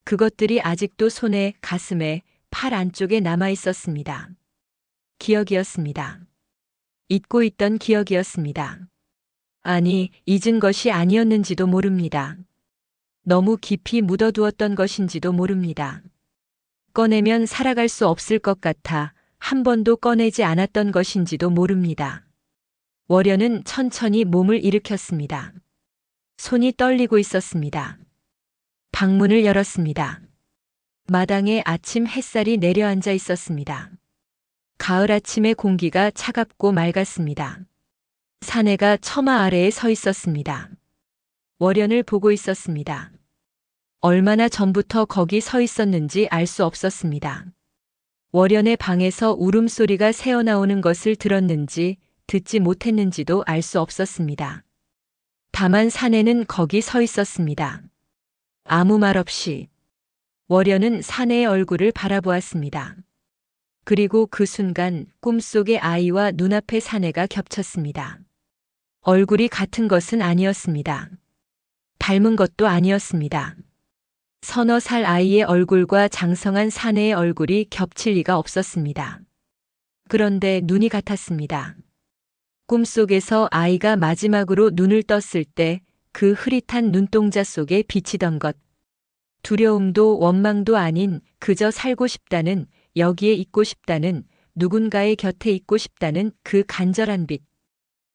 그것들이 아직도 손에, 가슴에, 팔 안쪽에 남아 있었습니다. 기억이었습니다. 잊고 있던 기억이었습니다. 아니, 잊은 것이 아니었는지도 모릅니다. 너무 깊이 묻어두었던 것인지도 모릅니다. 꺼내면 살아갈 수 없을 것 같아 한 번도 꺼내지 않았던 것인지도 모릅니다. 월연은 천천히 몸을 일으켰습니다. 손이 떨리고 있었습니다. 방문을 열었습니다. 마당에 아침 햇살이 내려앉아 있었습니다. 가을 아침의 공기가 차갑고 맑았습니다. 사내가 처마 아래에 서 있었습니다. 월연을 보고 있었습니다. 얼마나 전부터 거기 서 있었는지 알 수 없었습니다. 월연의 방에서 울음소리가 새어나오는 것을 들었는지 듣지 못했는지도 알 수 없었습니다. 다만 사내는 거기 서 있었습니다. 아무 말 없이. 월연은 사내의 얼굴을 바라보았습니다. 그리고 그 순간 꿈속의 아이와 눈앞의 사내가 겹쳤습니다. 얼굴이 같은 것은 아니었습니다. 닮은 것도 아니었습니다. 서너 살 아이의 얼굴과 장성한 사내의 얼굴이 겹칠 리가 없었습니다. 그런데 눈이 같았습니다. 꿈속에서 아이가 마지막으로 눈을 떴을 때 그 흐릿한 눈동자 속에 비치던 것. 두려움도 원망도 아닌 그저 살고 싶다는, 여기에 있고 싶다는, 누군가의 곁에 있고 싶다는 그 간절한 빛.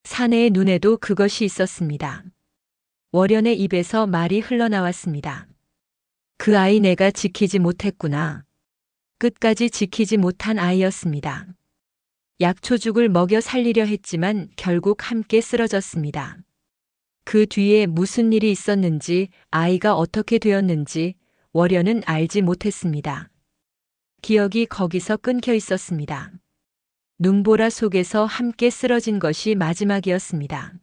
사내의 눈에도 그것이 있었습니다. 월연의 입에서 말이 흘러나왔습니다. 그 아이 내가 지키지 못했구나. 끝까지 지키지 못한 아이였습니다. 약초죽을 먹여 살리려 했지만 결국 함께 쓰러졌습니다. 그 뒤에 무슨 일이 있었는지, 아이가 어떻게 되었는지 월연은 알지 못했습니다. 기억이 거기서 끊겨 있었습니다. 눈보라 속에서 함께 쓰러진 것이 마지막이었습니다.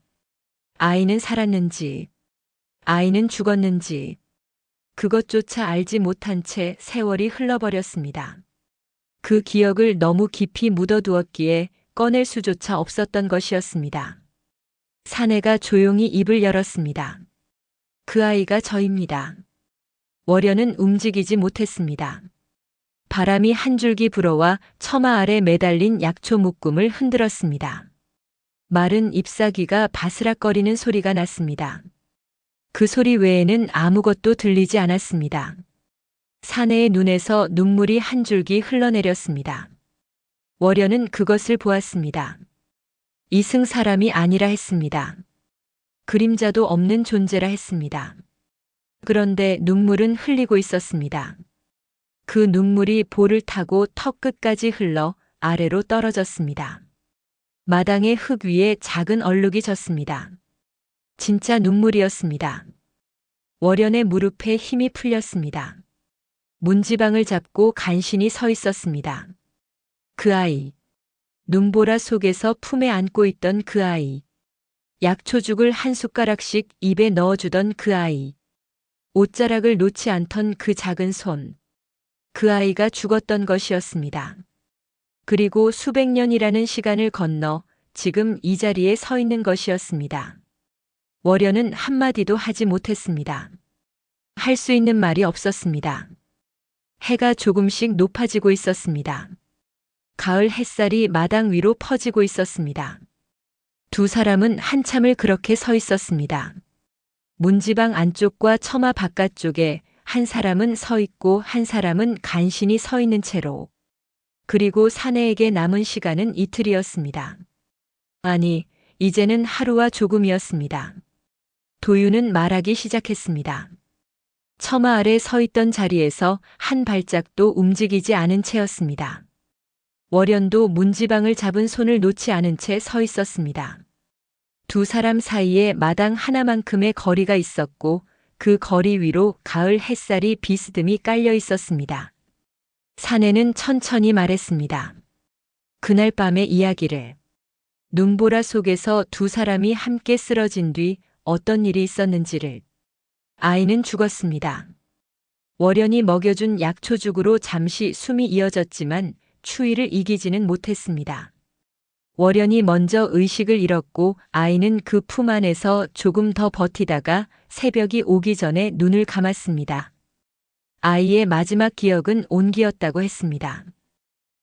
아이는 살았는지, 아이는 죽었는지, 그것조차 알지 못한 채 세월이 흘러버렸습니다. 그 기억을 너무 깊이 묻어두었기에 꺼낼 수조차 없었던 것이었습니다. 사내가 조용히 입을 열었습니다. 그 아이가 저입니다. 월연은 움직이지 못했습니다. 바람이 한 줄기 불어와 처마 아래 매달린 약초 묶음을 흔들었습니다. 마른 잎사귀가 바스락거리는 소리가 났습니다. 그 소리 외에는 아무것도 들리지 않았습니다. 사내의 눈에서 눈물이 한 줄기 흘러내렸습니다. 월연은 그것을 보았습니다. 이승 사람이 아니라 했습니다. 그림자도 없는 존재라 했습니다. 그런데 눈물은 흘리고 있었습니다. 그 눈물이 볼을 타고 턱 끝까지 흘러 아래로 떨어졌습니다. 마당의 흙 위에 작은 얼룩이 졌습니다. 진짜 눈물이었습니다. 월연의 무릎에 힘이 풀렸습니다. 문지방을 잡고 간신히 서 있었습니다. 그 아이. 눈보라 속에서 품에 안고 있던 그 아이. 약초죽을 한 숟가락씩 입에 넣어주던 그 아이. 옷자락을 놓지 않던 그 작은 손. 그 아이가 죽었던 것이었습니다. 그리고 수백 년이라는 시간을 건너 지금 이 자리에 서 있는 것이었습니다. 월여는 한마디도 하지 못했습니다. 할 수 있는 말이 없었습니다. 해가 조금씩 높아지고 있었습니다. 가을 햇살이 마당 위로 퍼지고 있었습니다. 두 사람은 한참을 그렇게 서 있었습니다. 문지방 안쪽과 처마 바깥쪽에 한 사람은 서 있고 한 사람은 간신히 서 있는 채로. 그리고 사내에게 남은 시간은 이틀이었습니다. 아니, 이제는 하루와 조금이었습니다. 도유는 말하기 시작했습니다. 처마 아래 서 있던 자리에서 한 발짝도 움직이지 않은 채였습니다. 월연도 문지방을 잡은 손을 놓지 않은 채 서 있었습니다. 두 사람 사이에 마당 하나만큼의 거리가 있었고 그 거리 위로 가을 햇살이 비스듬히 깔려 있었습니다. 사내는 천천히 말했습니다. 그날 밤의 이야기를. 눈보라 속에서 두 사람이 함께 쓰러진 뒤 어떤 일이 있었는지를. 아이는 죽었습니다. 월연이 먹여준 약초죽으로 잠시 숨이 이어졌지만 추위를 이기지는 못했습니다. 월연이 먼저 의식을 잃었고 아이는 그 품 안에서 조금 더 버티다가 새벽이 오기 전에 눈을 감았습니다. 아이의 마지막 기억은 온기였다고 했습니다.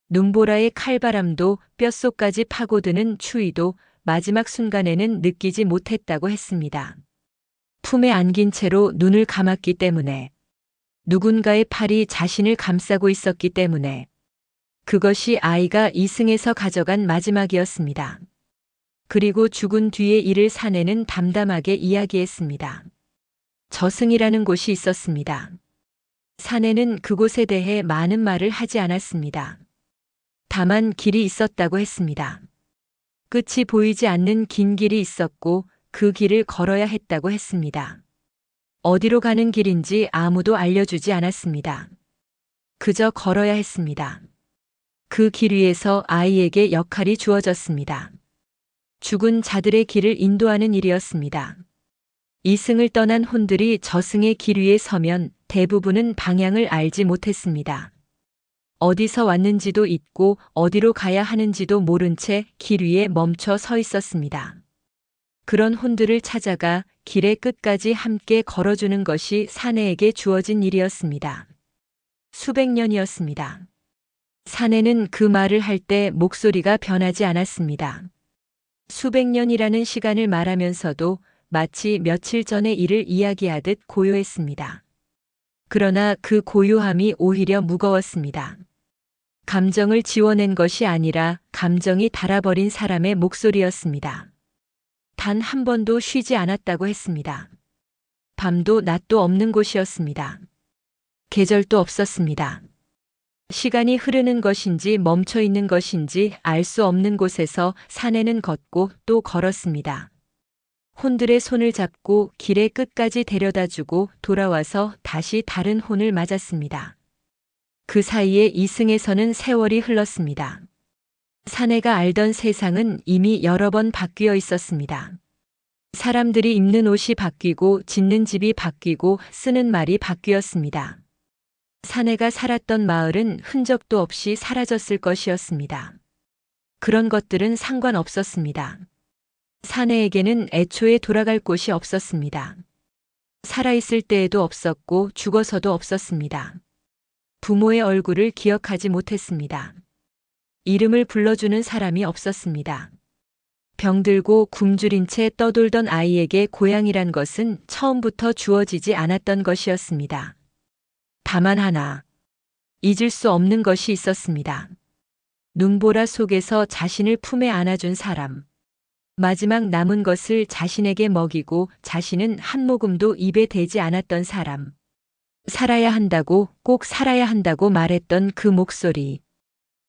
눈보라의 칼바람도 뼛속까지 파고드는 추위도 마지막 순간에는 느끼지 못했다고 했습니다. 품에 안긴 채로 눈을 감았기 때문에, 누군가의 팔이 자신을 감싸고 있었기 때문에, 그것이 아이가 이승에서 가져간 마지막이었습니다. 그리고 죽은 뒤의 일을 사내는 담담하게 이야기했습니다. 저승이라는 곳이 있었습니다. 사내는 그곳에 대해 많은 말을 하지 않았습니다. 다만 길이 있었다고 했습니다. 끝이 보이지 않는 긴 길이 있었고 그 길을 걸어야 했다고 했습니다. 어디로 가는 길인지 아무도 알려주지 않았습니다. 그저 걸어야 했습니다. 그 길 위에서 아이에게 역할이 주어졌습니다. 죽은 자들의 길을 인도하는 일이었습니다. 이승을 떠난 혼들이 저승의 길 위에 서면 대부분은 방향을 알지 못했습니다. 어디서 왔는지도 잊고 어디로 가야 하는지도 모른 채 길 위에 멈춰 서 있었습니다. 그런 혼들을 찾아가 길의 끝까지 함께 걸어주는 것이 사내에게 주어진 일이었습니다. 수백 년이었습니다. 사내는 그 말을 할 때 목소리가 변하지 않았습니다. 수백 년이라는 시간을 말하면서도 마치 며칠 전의 일을 이야기하듯 고요했습니다. 그러나 그 고요함이 오히려 무거웠습니다. 감정을 지워낸 것이 아니라 감정이 닳아버린 사람의 목소리였습니다. 단 한 번도 쉬지 않았다고 했습니다. 밤도 낮도 없는 곳이었습니다. 계절도 없었습니다. 시간이 흐르는 것인지 멈춰 있는 것인지 알 수 없는 곳에서 사내는 걷고 또 걸었습니다. 혼들의 손을 잡고 길의 끝까지 데려다주고 돌아와서 다시 다른 혼을 맞았습니다. 그 사이에 이승에서는 세월이 흘렀습니다. 사내가 알던 세상은 이미 여러 번 바뀌어 있었습니다. 사람들이 입는 옷이 바뀌고 짓는 집이 바뀌고 쓰는 말이 바뀌었습니다. 사내가 살았던 마을은 흔적도 없이 사라졌을 것이었습니다. 그런 것들은 상관없었습니다. 사내에게는 애초에 돌아갈 곳이 없었습니다. 살아있을 때에도 없었고 죽어서도 없었습니다. 부모의 얼굴을 기억하지 못했습니다. 이름을 불러주는 사람이 없었습니다. 병들고 굶주린 채 떠돌던 아이에게 고향이란 것은 처음부터 주어지지 않았던 것이었습니다. 다만 하나, 잊을 수 없는 것이 있었습니다. 눈보라 속에서 자신을 품에 안아준 사람. 마지막 남은 것을 자신에게 먹이고 자신은 한 모금도 입에 대지 않았던 사람. 살아야 한다고, 꼭 살아야 한다고 말했던 그 목소리.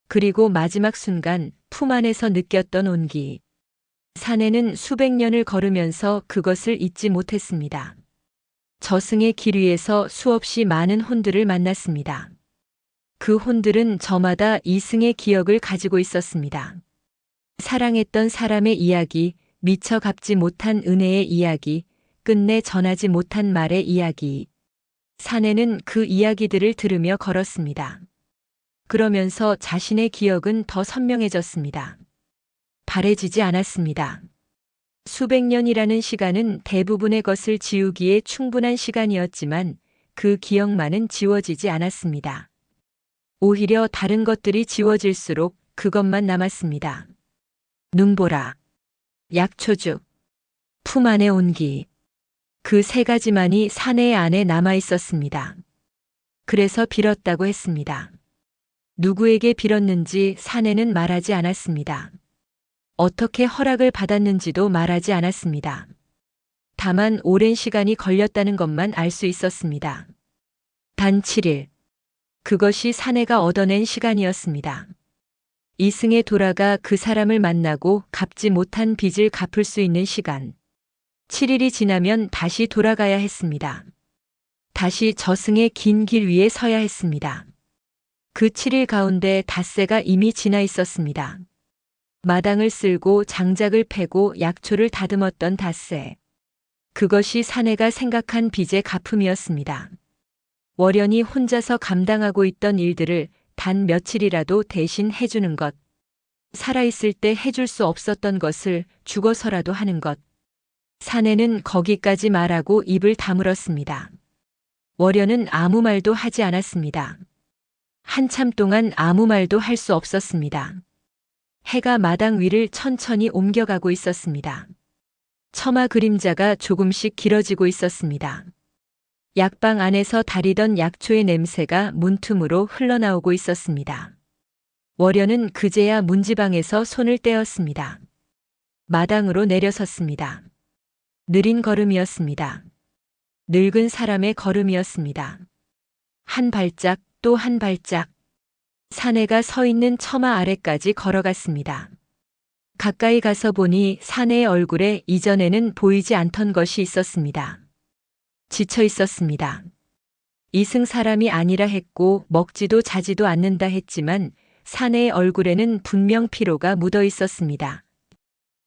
그리고 마지막 순간 품 안에서 느꼈던 온기. 사내는 수백 년을 걸으면서 그것을 잊지 못했습니다. 저승의 길 위에서 수없이 많은 혼들을 만났습니다. 그 혼들은 저마다 이승의 기억을 가지고 있었습니다. 사랑했던 사람의 이야기, 미처 갚지 못한 은혜의 이야기, 끝내 전하지 못한 말의 이야기. 사내는 그 이야기들을 들으며 걸었습니다. 그러면서 자신의 기억은 더 선명해졌습니다. 바래지지 않았습니다. 수백 년이라는 시간은 대부분의 것을 지우기에 충분한 시간이었지만 그 기억만은 지워지지 않았습니다. 오히려 다른 것들이 지워질수록 그것만 남았습니다. 눈보라, 약초죽, 품 안의 온기. 그 세 가지만이 사내 안에 남아 있었습니다. 그래서 빌었다고 했습니다. 누구에게 빌었는지 사내는 말하지 않았습니다. 어떻게 허락을 받았는지도 말하지 않았습니다. 다만 오랜 시간이 걸렸다는 것만 알 수 있었습니다. 단 7일. 그것이 사내가 얻어낸 시간이었습니다. 이승에 돌아가 그 사람을 만나고 갚지 못한 빚을 갚을 수 있는 시간. 7일이 지나면 다시 돌아가야 했습니다. 다시 저승의 긴 길 위에 서야 했습니다. 그 7일 가운데 닷새가 이미 지나 있었습니다. 마당을 쓸고 장작을 패고 약초를 다듬었던 닷새. 그것이 사내가 생각한 빚의 갚음이었습니다. 월연이 혼자서 감당하고 있던 일들을 단 며칠이라도 대신 해주는 것. 살아있을 때 해줄 수 없었던 것을 죽어서라도 하는 것. 사내는 거기까지 말하고 입을 다물었습니다. 월연은 아무 말도 하지 않았습니다. 한참 동안 아무 말도 할 수 없었습니다. 해가 마당 위를 천천히 옮겨가고 있었습니다. 처마 그림자가 조금씩 길어지고 있었습니다. 약방 안에서 다리던 약초의 냄새가 문틈으로 흘러나오고 있었습니다. 월연은 그제야 문지방에서 손을 떼었습니다. 마당으로 내려섰습니다. 느린 걸음이었습니다. 늙은 사람의 걸음이었습니다. 한 발짝 또 한 발짝. 사내가 서 있는 처마 아래까지 걸어갔습니다. 가까이 가서 보니 사내의 얼굴에 이전에는 보이지 않던 것이 있었습니다. 지쳐 있었습니다. 이승 사람이 아니라 했고 먹지도 자지도 않는다 했지만 사내의 얼굴에는 분명 피로가 묻어 있었습니다.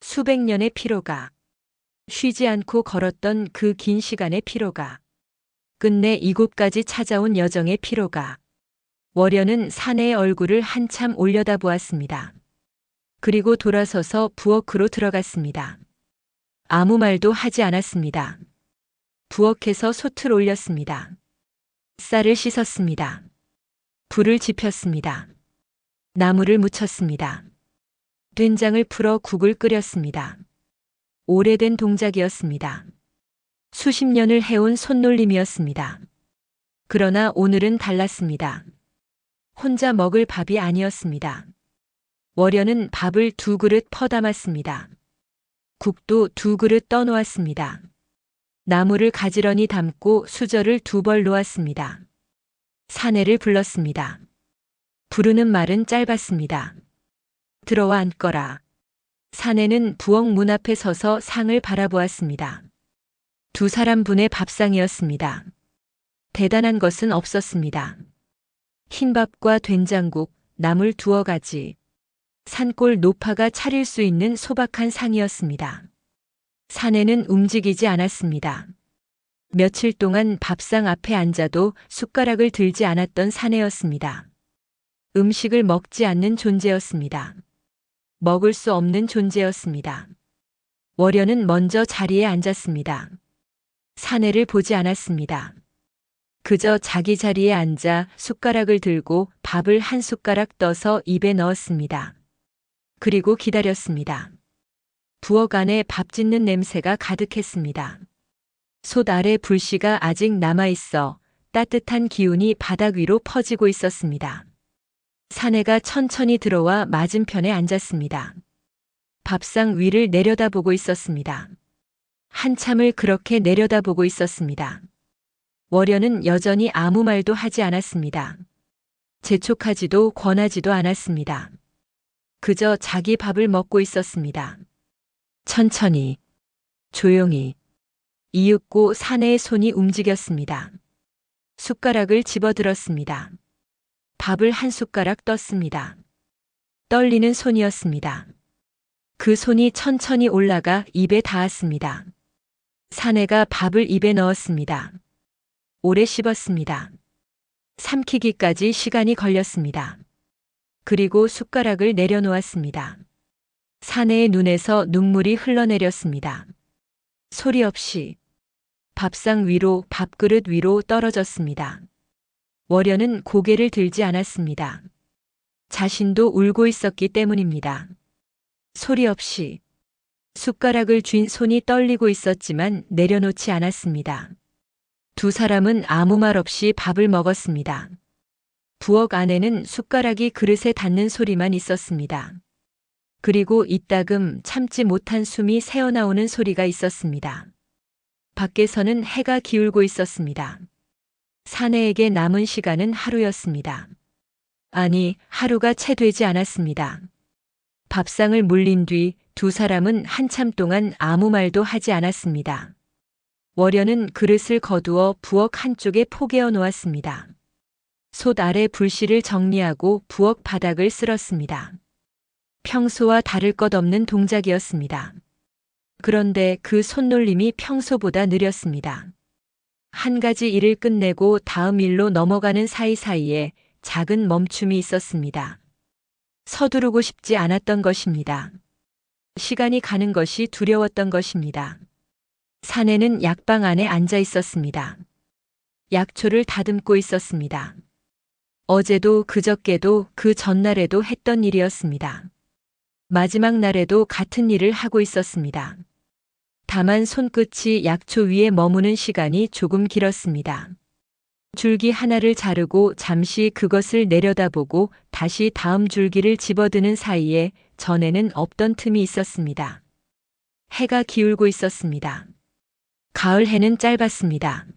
수백 년의 피로가. 쉬지 않고 걸었던 그 긴 시간의 피로가. 끝내 이곳까지 찾아온 여정의 피로가. 월연은 사내의 얼굴을 한참 올려다보았습니다. 그리고 돌아서서 부엌으로 들어갔습니다. 아무 말도 하지 않았습니다. 부엌에서 솥을 올렸습니다. 쌀을 씻었습니다. 불을 지폈습니다. 나물을 무쳤습니다. 된장을 풀어 국을 끓였습니다. 오래된 동작이었습니다. 수십 년을 해온 손놀림이었습니다. 그러나 오늘은 달랐습니다. 혼자 먹을 밥이 아니었습니다. 월연은 밥을 2그릇 퍼담았습니다. 국도 2그릇 떠놓았습니다. 나물을 가지런히 담고 수저를 2벌 놓았습니다. 사내를 불렀습니다. 부르는 말은 짧았습니다. 들어와 앉거라. 사내는 부엌 문 앞에 서서 상을 바라보았습니다. 2사람분의 밥상이었습니다. 대단한 것은 없었습니다. 흰밥과 된장국, 나물 2가지. 산골 노파가 차릴 수 있는 소박한 상이었습니다. 사내는 움직이지 않았습니다. 며칠 동안 밥상 앞에 앉아도 숟가락을 들지 않았던 사내였습니다. 음식을 먹지 않는 존재였습니다. 먹을 수 없는 존재였습니다. 월연은 먼저 자리에 앉았습니다. 사내를 보지 않았습니다. 그저 자기 자리에 앉아 숟가락을 들고 밥을 한 숟가락 떠서 입에 넣었습니다. 그리고 기다렸습니다. 부엌 안에 밥 짓는 냄새가 가득했습니다. 솥 아래 불씨가 아직 남아있어 따뜻한 기운이 바닥 위로 퍼지고 있었습니다. 사내가 천천히 들어와 맞은편에 앉았습니다. 밥상 위를 내려다보고 있었습니다. 한참을 그렇게 내려다보고 있었습니다. 월연은 여전히 아무 말도 하지 않았습니다. 재촉하지도 권하지도 않았습니다. 그저 자기 밥을 먹고 있었습니다. 천천히, 조용히, 이윽고 사내의 손이 움직였습니다. 숟가락을 집어들었습니다. 밥을 한 숟가락 떴습니다. 떨리는 손이었습니다. 그 손이 천천히 올라가 입에 닿았습니다. 사내가 밥을 입에 넣었습니다. 오래 씹었습니다. 삼키기까지 시간이 걸렸습니다. 그리고 숟가락을 내려놓았습니다. 사내의 눈에서 눈물이 흘러내렸습니다. 소리 없이 밥상 위로, 밥그릇 위로 떨어졌습니다. 월여는 고개를 들지 않았습니다. 자신도 울고 있었기 때문입니다. 소리 없이 숟가락을 쥔 손이 떨리고 있었지만 내려놓지 않았습니다. 두 사람은 아무 말 없이 밥을 먹었습니다. 부엌 안에는 숟가락이 그릇에 닿는 소리만 있었습니다. 그리고 이따금 참지 못한 숨이 새어나오는 소리가 있었습니다. 밖에서는 해가 기울고 있었습니다. 사내에게 남은 시간은 하루였습니다. 아니, 하루가 채 되지 않았습니다. 밥상을 물린 뒤 두 사람은 한참 동안 아무 말도 하지 않았습니다. 월여는 그릇을 거두어 부엌 한쪽에 포개어 놓았습니다. 솥 아래 불씨를 정리하고 부엌 바닥을 쓸었습니다. 평소와 다를 것 없는 동작이었습니다. 그런데 그 손놀림이 평소보다 느렸습니다. 한 가지 일을 끝내고 다음 일로 넘어가는 사이사이에 작은 멈춤이 있었습니다. 서두르고 싶지 않았던 것입니다. 시간이 가는 것이 두려웠던 것입니다. 사내는 약방 안에 앉아 있었습니다. 약초를 다듬고 있었습니다. 어제도 그저께도 그 전날에도 했던 일이었습니다. 마지막 날에도 같은 일을 하고 있었습니다. 다만 손끝이 약초 위에 머무는 시간이 조금 길었습니다. 줄기 하나를 자르고 잠시 그것을 내려다보고 다시 다음 줄기를 집어드는 사이에 전에는 없던 틈이 있었습니다. 해가 기울고 있었습니다. 가을 해는 짧았습니다.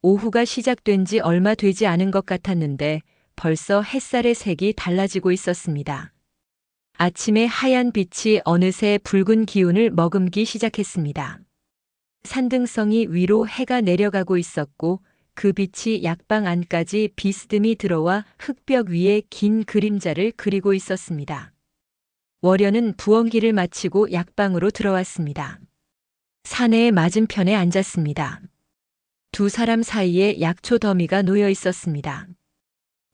오후가 시작된 지 얼마 되지 않은 것 같았는데 벌써 햇살의 색이 달라지고 있었습니다. 아침의 하얀 빛이 어느새 붉은 기운을 머금기 시작했습니다. 산등성이 위로 해가 내려가고 있었고 그 빛이 약방 안까지 비스듬히 들어와 흙벽 위에 긴 그림자를 그리고 있었습니다. 월여는 부엌일을 마치고 약방으로 들어왔습니다. 사내의 맞은편에 앉았습니다. 두 사람 사이에 약초 더미가 놓여 있었습니다.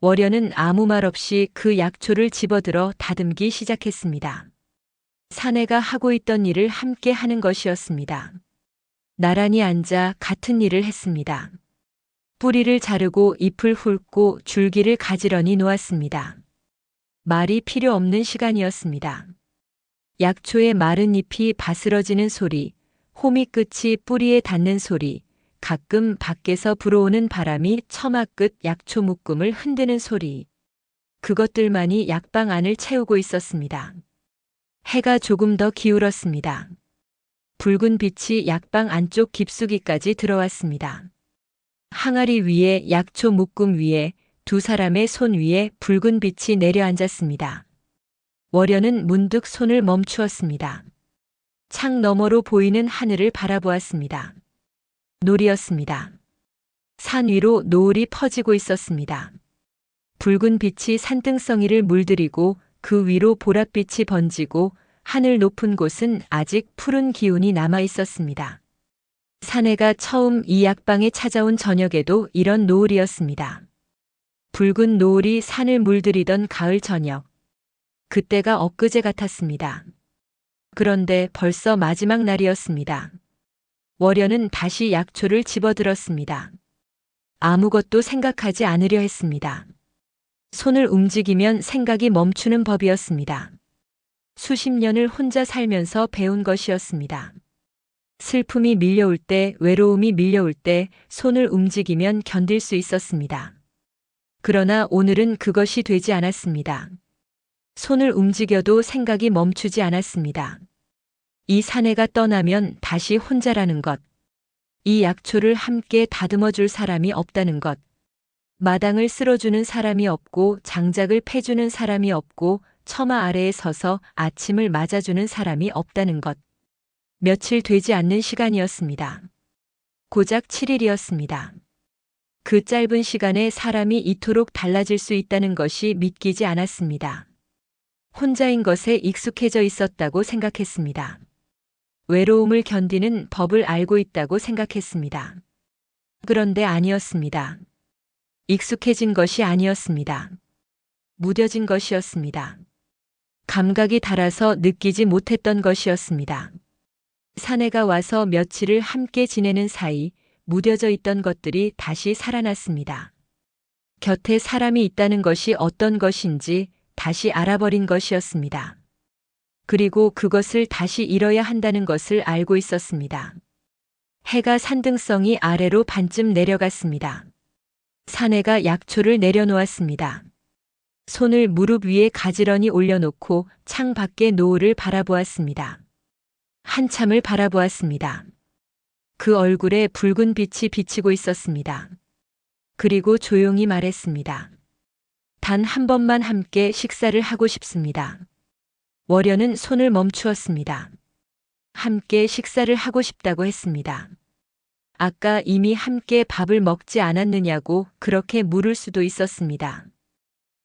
월여는 아무 말 없이 그 약초를 집어들어 다듬기 시작했습니다. 사내가 하고 있던 일을 함께 하는 것이었습니다. 나란히 앉아 같은 일을 했습니다. 뿌리를 자르고 잎을 훑고 줄기를 가지런히 놓았습니다. 말이 필요 없는 시간이었습니다. 약초의 마른 잎이 바스러지는 소리, 호미 끝이 뿌리에 닿는 소리, 가끔 밖에서 불어오는 바람이 처마 끝 약초 묶음을 흔드는 소리. 그것들만이 약방 안을 채우고 있었습니다. 해가 조금 더 기울었습니다. 붉은 빛이 약방 안쪽 깊숙이까지 들어왔습니다. 항아리 위에 약초 묶음 위에 두 사람의 손 위에 붉은 빛이 내려앉았습니다. 월여는 문득 손을 멈추었습니다. 창 너머로 보이는 하늘을 바라보았습니다. 노을이었습니다. 산 위로 노을이 퍼지고 있었습니다. 붉은 빛이 산등성이를 물들이고 그 위로 보랏빛이 번지고 하늘 높은 곳은 아직 푸른 기운이 남아 있었습니다. 사내가 처음 이 약방에 찾아온 저녁에도 이런 노을이었습니다. 붉은 노을이 산을 물들이던 가을 저녁. 그때가 엊그제 같았습니다. 그런데 벌써 마지막 날이었습니다. 월여는 다시 약초를 집어들었습니다. 아무것도 생각하지 않으려 했습니다. 손을 움직이면 생각이 멈추는 법이었습니다. 수십 년을 혼자 살면서 배운 것이었습니다. 슬픔이 밀려올 때, 외로움이 밀려올 때 손을 움직이면 견딜 수 있었습니다. 그러나 오늘은 그것이 되지 않았습니다. 손을 움직여도 생각이 멈추지 않았습니다. 이 사내가 떠나면 다시 혼자라는 것. 이 약초를 함께 다듬어 줄 사람이 없다는 것. 마당을 쓸어주는 사람이 없고 장작을 패주는 사람이 없고 처마 아래에 서서 아침을 맞아주는 사람이 없다는 것. 며칠 되지 않는 시간이었습니다. 고작 7일이었습니다. 그 짧은 시간에 사람이 이토록 달라질 수 있다는 것이 믿기지 않았습니다. 혼자인 것에 익숙해져 있었다고 생각했습니다. 외로움을 견디는 법을 알고 있다고 생각했습니다. 그런데 아니었습니다. 익숙해진 것이 아니었습니다. 무뎌진 것이었습니다. 감각이 닳아서 느끼지 못했던 것이었습니다. 사내가 와서 며칠을 함께 지내는 사이 무뎌져 있던 것들이 다시 살아났습니다. 곁에 사람이 있다는 것이 어떤 것인지 다시 알아버린 것이었습니다. 그리고 그것을 다시 잃어야 한다는 것을 알고 있었습니다. 해가 산등성이 아래로 반쯤 내려갔습니다. 사내가 약초를 내려놓았습니다. 손을 무릎 위에 가지런히 올려놓고 창 밖의 노을을 바라보았습니다. 한참을 바라보았습니다. 그 얼굴에 붉은 빛이 비치고 있었습니다. 그리고 조용히 말했습니다. 단 한 번만 함께 식사를 하고 싶습니다. 월연은 손을 멈추었습니다. 함께 식사를 하고 싶다고 했습니다. 아까 이미 함께 밥을 먹지 않았느냐고 그렇게 물을 수도 있었습니다.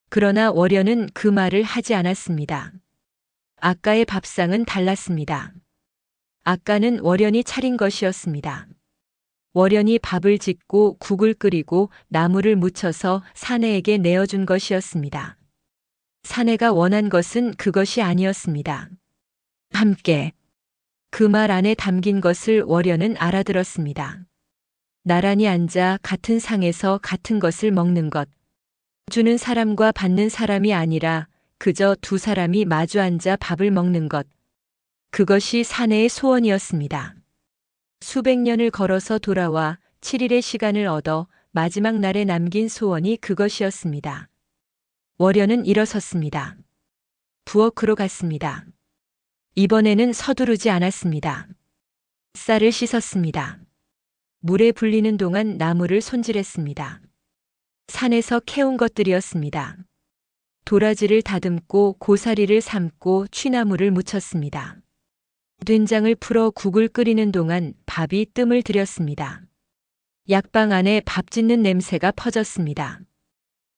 그러나 월연은 그 말을 하지 않았습니다. 아까의 밥상은 달랐습니다. 아까는 월연이 차린 것이었습니다. 월연이 밥을 짓고 국을 끓이고 나물을 무쳐서 사내에게 내어준 것이었습니다. 사내가 원한 것은 그것이 아니었습니다. 함께. 그 말 안에 담긴 것을 월연은 알아들었습니다. 나란히 앉아 같은 상에서 같은 것을 먹는 것. 주는 사람과 받는 사람이 아니라 그저 두 사람이 마주 앉아 밥을 먹는 것. 그것이 사내의 소원이었습니다. 수백 년을 걸어서 돌아와 7일의 시간을 얻어 마지막 날에 남긴 소원이 그것이었습니다. 월연은 일어섰습니다. 부엌으로 갔습니다. 이번에는 서두르지 않았습니다. 쌀을 씻었습니다. 물에 불리는 동안 나무를 손질했습니다. 산에서 캐온 것들이었습니다. 도라지를 다듬고 고사리를 삶고 취나물을 무쳤습니다. 된장을 풀어 국을 끓이는 동안 밥이 뜸을 들였습니다. 약방 안에 밥 짓는 냄새가 퍼졌습니다.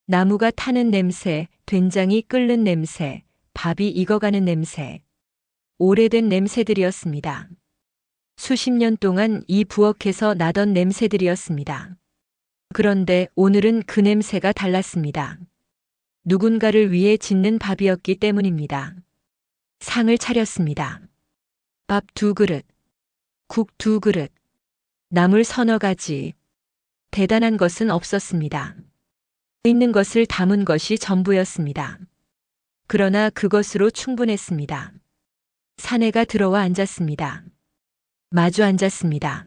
나무가 타는 냄새, 된장이 끓는 냄새, 밥이 익어가는 냄새. 오래된 냄새들이었습니다. 수십 년 동안 이 부엌에서 나던 냄새들이었습니다. 그런데 오늘은 그 냄새가 달랐습니다. 누군가를 위해 짓는 밥이었기 때문입니다. 상을 차렸습니다. 밥 2그릇, 국 2그릇, 나물 서너 가지. 대단한 것은 없었습니다. 있는 것을 담은 것이 전부였습니다. 그러나 그것으로 충분했습니다. 사내가 들어와 앉았습니다. 마주 앉았습니다.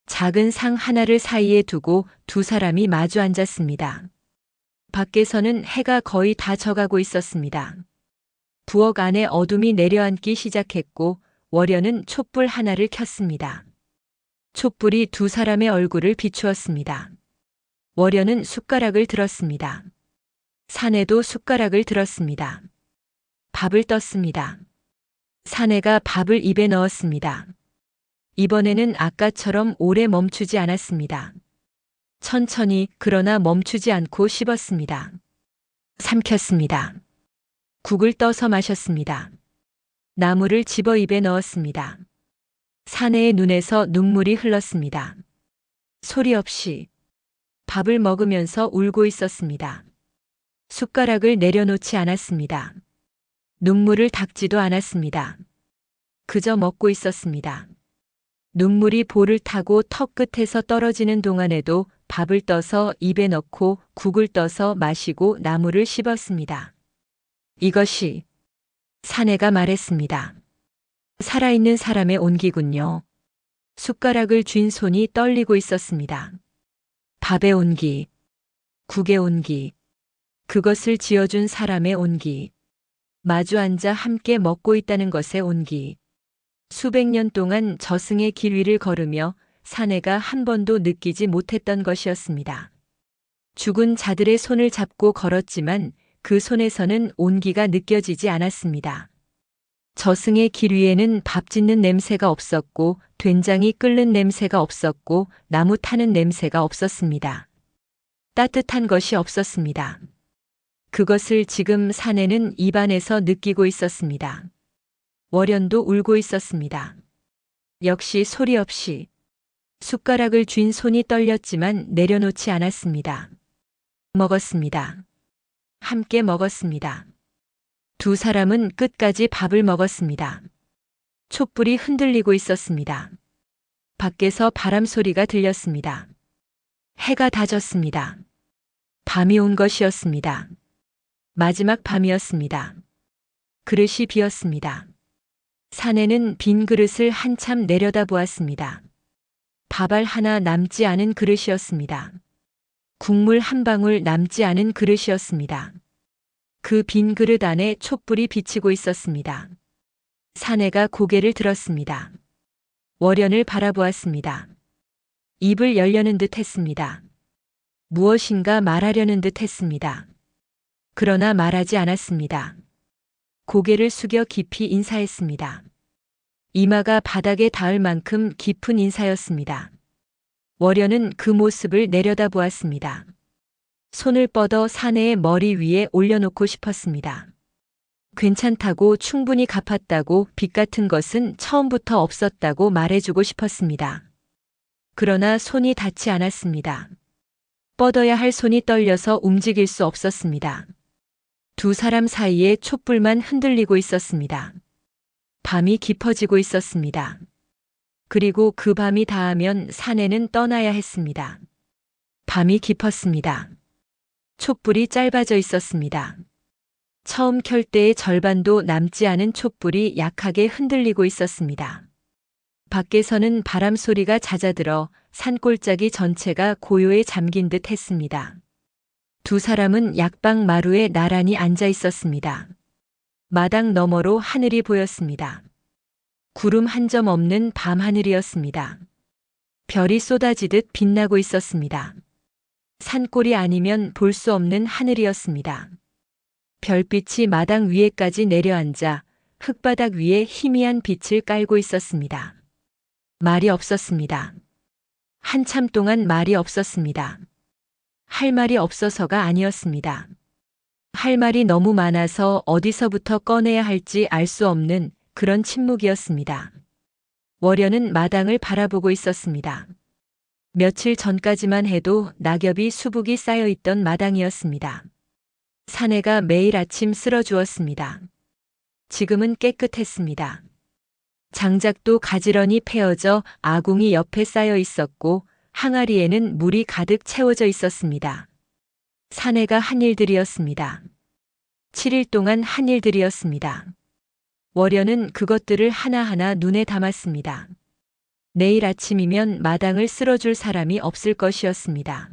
작은 상 하나를 사이에 두고 두 사람이 마주 앉았습니다. 밖에서는 해가 거의 다 져가고 있었습니다. 부엌 안에 어둠이 내려앉기 시작했고 월연은 촛불 하나를 켰습니다. 촛불이 두 사람의 얼굴을 비추었습니다. 월연은 숟가락을 들었습니다. 사내도 숟가락을 들었습니다. 밥을 떴습니다. 사내가 밥을 입에 넣었습니다. 이번에는 아까처럼 오래 멈추지 않았습니다. 천천히 그러나 멈추지 않고 씹었습니다. 삼켰습니다. 국을 떠서 마셨습니다. 나물을 집어 입에 넣었습니다. 사내의 눈에서 눈물이 흘렀습니다. 소리 없이 밥을 먹으면서 울고 있었습니다. 숟가락을 내려놓지 않았습니다. 눈물을 닦지도 않았습니다. 그저 먹고 있었습니다. 눈물이 볼을 타고 턱 끝에서 떨어지는 동안에도 밥을 떠서 입에 넣고 국을 떠서 마시고 나물을 씹었습니다. 이것이 사내가 말했습니다. 살아있는 사람의 온기군요. 숟가락을 쥔 손이 떨리고 있었습니다. 밥의 온기, 국의 온기, 그것을 지어준 사람의 온기, 마주 앉아 함께 먹고 있다는 것의 온기. 수백 년 동안 저승의 길 위를 걸으며 사내가 한 번도 느끼지 못했던 것이었습니다. 죽은 자들의 손을 잡고 걸었지만 그 손에서는 온기가 느껴지지 않았습니다. 저승의 길 위에는 밥 짓는 냄새가 없었고 된장이 끓는 냄새가 없었고 나무 타는 냄새가 없었습니다. 따뜻한 것이 없었습니다. 그것을 지금 사내는 입안에서 느끼고 있었습니다. 월연도 울고 있었습니다. 역시 소리 없이. 숟가락을 쥔 손이 떨렸지만 내려놓지 않았습니다. 먹었습니다. 함께 먹었습니다. 두 사람은 끝까지 밥을 먹었습니다. 촛불이 흔들리고 있었습니다. 밖에서 바람 소리가 들렸습니다. 해가 다 졌습니다. 밤이 온 것이었습니다. 마지막 밤이었습니다. 그릇이 비었습니다. 사내는 빈 그릇을 한참 내려다보았습니다. 밥알 하나 남지 않은 그릇이었습니다. 국물 한 방울 남지 않은 그릇이었습니다. 그 빈 그릇 안에 촛불이 비치고 있었습니다. 사내가 고개를 들었습니다. 월연을 바라보았습니다. 입을 열려는 듯 했습니다. 무엇인가 말하려는 듯 했습니다. 그러나 말하지 않았습니다. 고개를 숙여 깊이 인사했습니다. 이마가 바닥에 닿을 만큼 깊은 인사였습니다. 월연은 그 모습을 내려다보았습니다. 손을 뻗어 사내의 머리 위에 올려놓고 싶었습니다. 괜찮다고, 충분히 갚았다고, 빚 같은 것은 처음부터 없었다고 말해주고 싶었습니다. 그러나 손이 닿지 않았습니다. 뻗어야 할 손이 떨려서 움직일 수 없었습니다. 두 사람 사이에 촛불만 흔들리고 있었습니다. 밤이 깊어지고 있었습니다. 그리고 그 밤이 닿으면 사내는 떠나야 했습니다. 밤이 깊었습니다. 촛불이 짧아져 있었습니다. 처음 켤 때의 절반도 남지 않은 촛불이 약하게 흔들리고 있었습니다. 밖에서는 바람 소리가 잦아들어 산골짜기 전체가 고요에 잠긴 듯 했습니다. 두 사람은 약방 마루에 나란히 앉아 있었습니다. 마당 너머로 하늘이 보였습니다. 구름 한 점 없는 밤하늘이었습니다. 별이 쏟아지듯 빛나고 있었습니다. 산골이 아니면 볼 수 없는 하늘이었습니다. 별빛이 마당 위에까지 내려앉아 흙바닥 위에 희미한 빛을 깔고 있었습니다. 말이 없었습니다. 한참 동안 말이 없었습니다. 할 말이 없어서가 아니었습니다. 할 말이 너무 많아서 어디서부터 꺼내야 할지 알 수 없는 그런 침묵이었습니다. 월연은 마당을 바라보고 있었습니다. 며칠 전까지만 해도 낙엽이 수북이 쌓여 있던 마당이었습니다. 사내가 매일 아침 쓸어주었습니다. 지금은 깨끗했습니다. 장작도 가지런히 패어져 아궁이 옆에 쌓여 있었고 항아리에는 물이 가득 채워져 있었습니다. 사내가 한 일들이었습니다. 7일 동안 한 일들이었습니다. 월연은 그것들을 하나하나 눈에 담았습니다. 내일 아침이면 마당을 쓸어줄 사람이 없을 것이었습니다.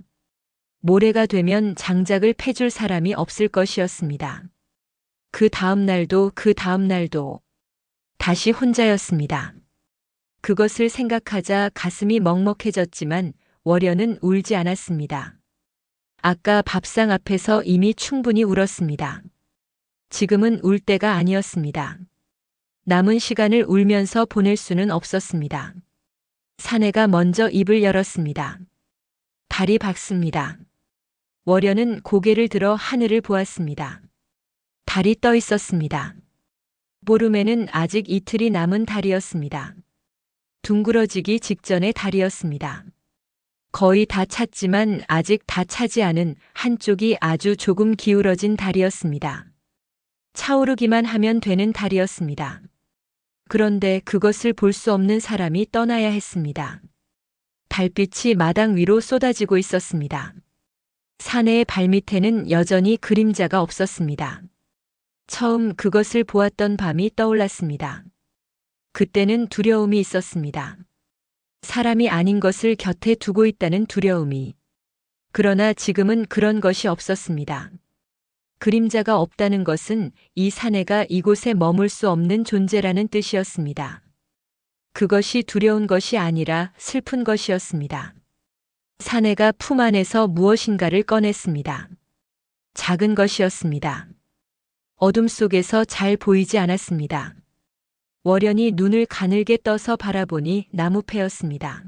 모레가 되면 장작을 패줄 사람이 없을 것이었습니다. 그 다음 날도 다시 혼자였습니다. 그것을 생각하자 가슴이 먹먹해졌지만 월연은 울지 않았습니다. 아까 밥상 앞에서 이미 충분히 울었습니다. 지금은 울 때가 아니었습니다. 남은 시간을 울면서 보낼 수는 없었습니다. 사내가 먼저 입을 열었습니다. 달이 밝습니다. 월연은 고개를 들어 하늘을 보았습니다. 달이 떠 있었습니다. 보름에는 아직 이틀이 남은 달이었습니다. 둥그러지기 직전의 달이었습니다. 거의 다 찼지만 아직 다 차지 않은 한쪽이 아주 조금 기울어진 달이었습니다. 차오르기만 하면 되는 달이었습니다. 그런데 그것을 볼 수 없는 사람이 떠나야 했습니다. 달빛이 마당 위로 쏟아지고 있었습니다. 사내의 발밑에는 여전히 그림자가 없었습니다. 처음 그것을 보았던 밤이 떠올랐습니다. 그때는 두려움이 있었습니다. 사람이 아닌 것을 곁에 두고 있다는 두려움이. 그러나 지금은 그런 것이 없었습니다. 그림자가 없다는 것은 이 사내가 이곳에 머물 수 없는 존재라는 뜻이었습니다. 그것이 두려운 것이 아니라 슬픈 것이었습니다. 사내가 품 안에서 무엇인가를 꺼냈습니다. 작은 것이었습니다. 어둠 속에서 잘 보이지 않았습니다. 월연이 눈을 가늘게 떠서 바라보니 나무패였습니다.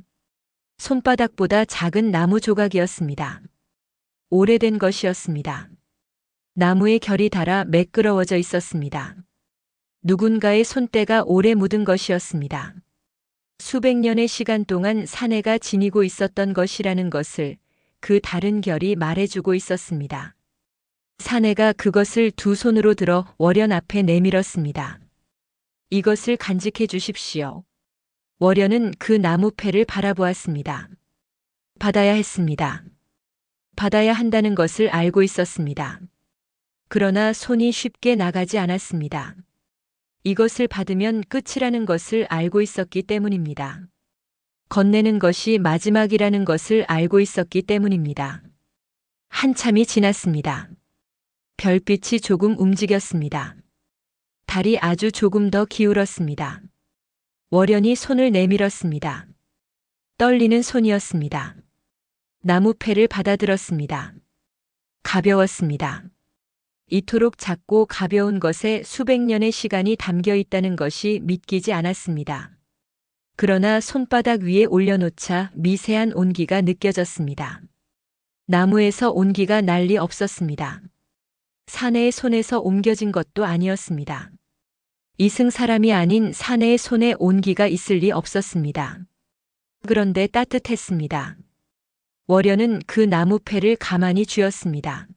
손바닥보다 작은 나무 조각이었습니다. 오래된 것이었습니다. 나무의 결이 닳아 매끄러워져 있었습니다. 누군가의 손때가 오래 묻은 것이었습니다. 수백 년의 시간 동안 사내가 지니고 있었던 것이라는 것을 그 다른 결이 말해주고 있었습니다. 사내가 그것을 두 손으로 들어 월연 앞에 내밀었습니다. 이것을 간직해 주십시오. 월연은 그 나무패를 바라보았습니다. 받아야 했습니다. 받아야 한다는 것을 알고 있었습니다. 그러나 손이 쉽게 나가지 않았습니다. 이것을 받으면 끝이라는 것을 알고 있었기 때문입니다. 건네는 것이 마지막이라는 것을 알고 있었기 때문입니다. 한참이 지났습니다. 별빛이 조금 움직였습니다. 달이 아주 조금 더 기울었습니다. 월연이 손을 내밀었습니다. 떨리는 손이었습니다. 나무패를 받아들었습니다. 가벼웠습니다. 이토록 작고 가벼운 것에 수백 년의 시간이 담겨 있다는 것이 믿기지 않았습니다. 그러나 손바닥 위에 올려놓자 미세한 온기가 느껴졌습니다. 나무에서 온기가 날 리 없었습니다. 사내의 손에서 옮겨진 것도 아니었습니다. 이승 사람이 아닌 사내의 손에 온기가 있을 리 없었습니다. 그런데 따뜻했습니다. 월연은 그 나무패를 가만히 쥐었습니다.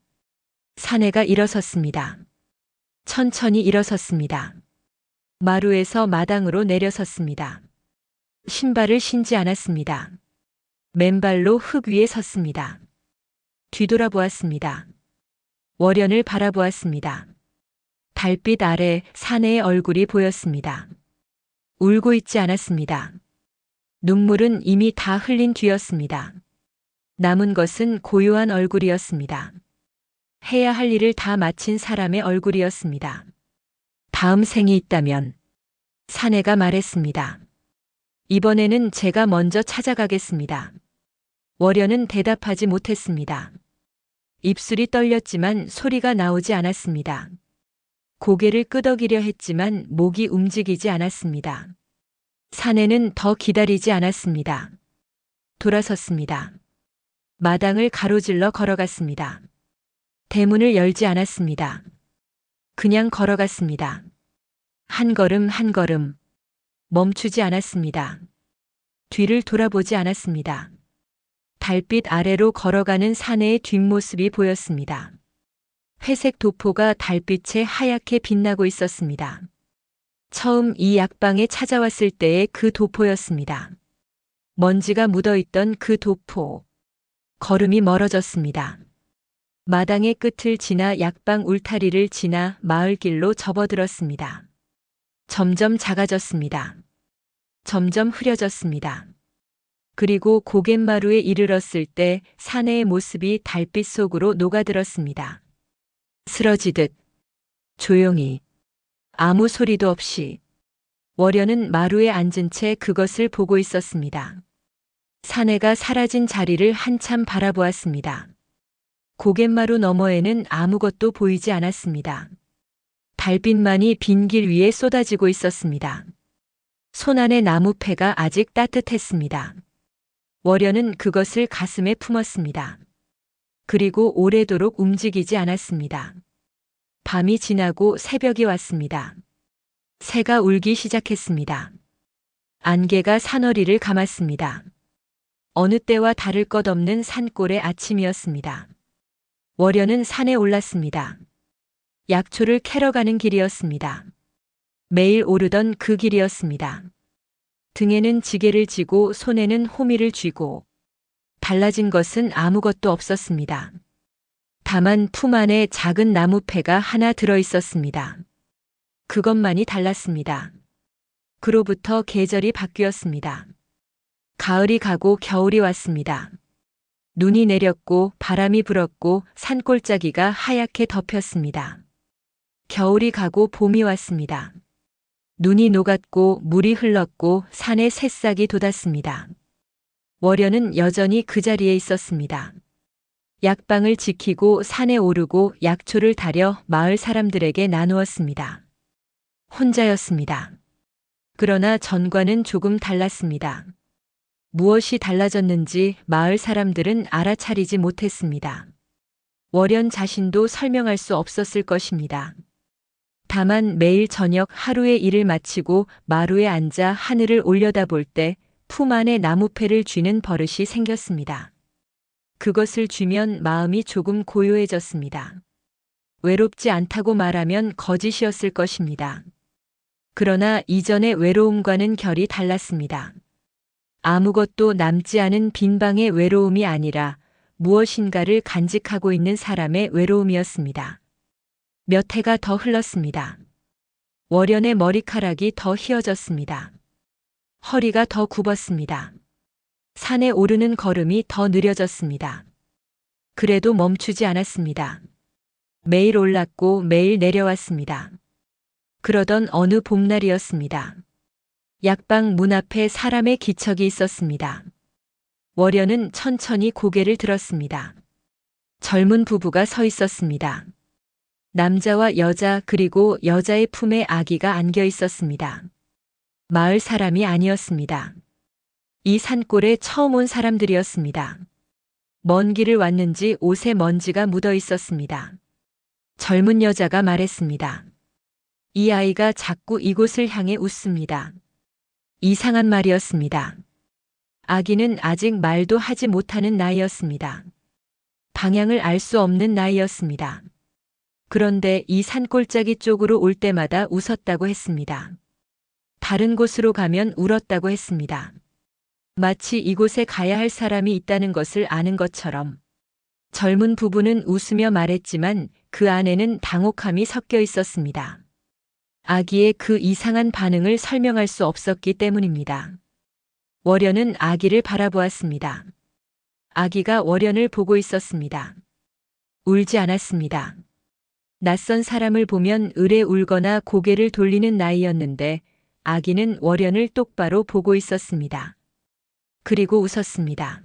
사내가 일어섰습니다. 천천히 일어섰습니다. 마루에서 마당으로 내려섰습니다. 신발을 신지 않았습니다. 맨발로 흙 위에 섰습니다. 뒤돌아보았습니다. 월연을 바라보았습니다. 달빛 아래 사내의 얼굴이 보였습니다. 울고 있지 않았습니다. 눈물은 이미 다 흘린 뒤였습니다. 남은 것은 고요한 얼굴이었습니다. 해야 할 일을 다 마친 사람의 얼굴이었습니다. 다음 생이 있다면 사내가 말했습니다. 이번에는 제가 먼저 찾아가겠습니다. 월연은 대답하지 못했습니다. 입술이 떨렸지만 소리가 나오지 않았습니다. 고개를 끄덕이려 했지만 목이 움직이지 않았습니다. 사내는 더 기다리지 않았습니다. 돌아섰습니다. 마당을 가로질러 걸어갔습니다. 대문을 열지 않았습니다. 그냥 걸어갔습니다. 한 걸음 한 걸음 멈추지 않았습니다. 뒤를 돌아보지 않았습니다. 달빛 아래로 걸어가는 사내의 뒷모습이 보였습니다. 회색 도포가 달빛에 하얗게 빛나고 있었습니다. 처음 이 약방에 찾아왔을 때의 그 도포였습니다. 먼지가 묻어있던 그 도포. 걸음이 멀어졌습니다. 마당의 끝을 지나 약방 울타리를 지나 마을길로 접어들었습니다. 점점 작아졌습니다. 점점 흐려졌습니다. 그리고 고갯마루에 이르렀을 때 사내의 모습이 달빛 속으로 녹아들었습니다. 쓰러지듯 조용히 아무 소리도 없이 월연은 마루에 앉은 채 그것을 보고 있었습니다. 사내가 사라진 자리를 한참 바라보았습니다. 고갯마루 너머에는 아무것도 보이지 않았습니다. 달빛만이 빈 길 위에 쏟아지고 있었습니다. 손안의 나무패가 아직 따뜻했습니다. 월연은 그것을 가슴에 품었습니다. 그리고 오래도록 움직이지 않았습니다. 밤이 지나고 새벽이 왔습니다. 새가 울기 시작했습니다. 안개가 산허리를 감았습니다. 어느 때와 다를 것 없는 산골의 아침이었습니다. 월연은 산에 올랐습니다. 약초를 캐러 가는 길이었습니다. 매일 오르던 그 길이었습니다. 등에는 지게를 지고 손에는 호미를 쥐고 달라진 것은 아무것도 없었습니다. 다만 품 안에 작은 나무패가 하나 들어 있었습니다. 그것만이 달랐습니다. 그로부터 계절이 바뀌었습니다. 가을이 가고 겨울이 왔습니다. 눈이 내렸고 바람이 불었고 산골짜기가 하얗게 덮였습니다. 겨울이 가고 봄이 왔습니다. 눈이 녹았고 물이 흘렀고 산에 새싹이 돋았습니다. 월연은 여전히 그 자리에 있었습니다. 약방을 지키고 산에 오르고 약초를 다려 마을 사람들에게 나누었습니다. 혼자였습니다. 그러나 전과는 조금 달랐습니다. 무엇이 달라졌는지 마을 사람들은 알아차리지 못했습니다. 월연 자신도 설명할 수 없었을 것입니다. 다만 매일 저녁 하루의 일을 마치고 마루에 앉아 하늘을 올려다볼 때 품 안에 나무패를 쥐는 버릇이 생겼습니다. 그것을 쥐면 마음이 조금 고요해졌습니다. 외롭지 않다고 말하면 거짓이었을 것입니다. 그러나 이전의 외로움과는 결이 달랐습니다. 아무것도 남지 않은 빈방의 외로움이 아니라 무엇인가를 간직하고 있는 사람의 외로움이었습니다. 몇 해가 더 흘렀습니다. 월연의 머리카락이 더 휘어졌습니다. 허리가 더 굽었습니다. 산에 오르는 걸음이 더 느려졌습니다. 그래도 멈추지 않았습니다. 매일 올랐고 매일 내려왔습니다. 그러던 어느 봄날이었습니다. 약방 문 앞에 사람의 기척이 있었습니다. 월연은 천천히 고개를 들었습니다. 젊은 부부가 서 있었습니다. 남자와 여자 그리고 여자의 품에 아기가 안겨 있었습니다. 마을 사람이 아니었습니다. 이 산골에 처음 온 사람들이었습니다. 먼 길을 왔는지 옷에 먼지가 묻어 있었습니다. 젊은 여자가 말했습니다. 이 아이가 자꾸 이곳을 향해 웃습니다. 이상한 말이었습니다. 아기는 아직 말도 하지 못하는 나이였습니다. 방향을 알 수 없는 나이였습니다. 그런데 이 산골짜기 쪽으로 올 때마다 웃었다고 했습니다. 다른 곳으로 가면 울었다고 했습니다. 마치 이곳에 가야 할 사람이 있다는 것을 아는 것처럼. 젊은 부부는 웃으며 말했지만 그 안에는 당혹함이 섞여 있었습니다. 아기의 그 이상한 반응을 설명할 수 없었기 때문입니다. 월연은 아기를 바라보았습니다. 아기가 월연을 보고 있었습니다. 울지 않았습니다. 낯선 사람을 보면 으레 울거나 고개를 돌리는 나이였는데 아기는 월연을 똑바로 보고 있었습니다. 그리고 웃었습니다.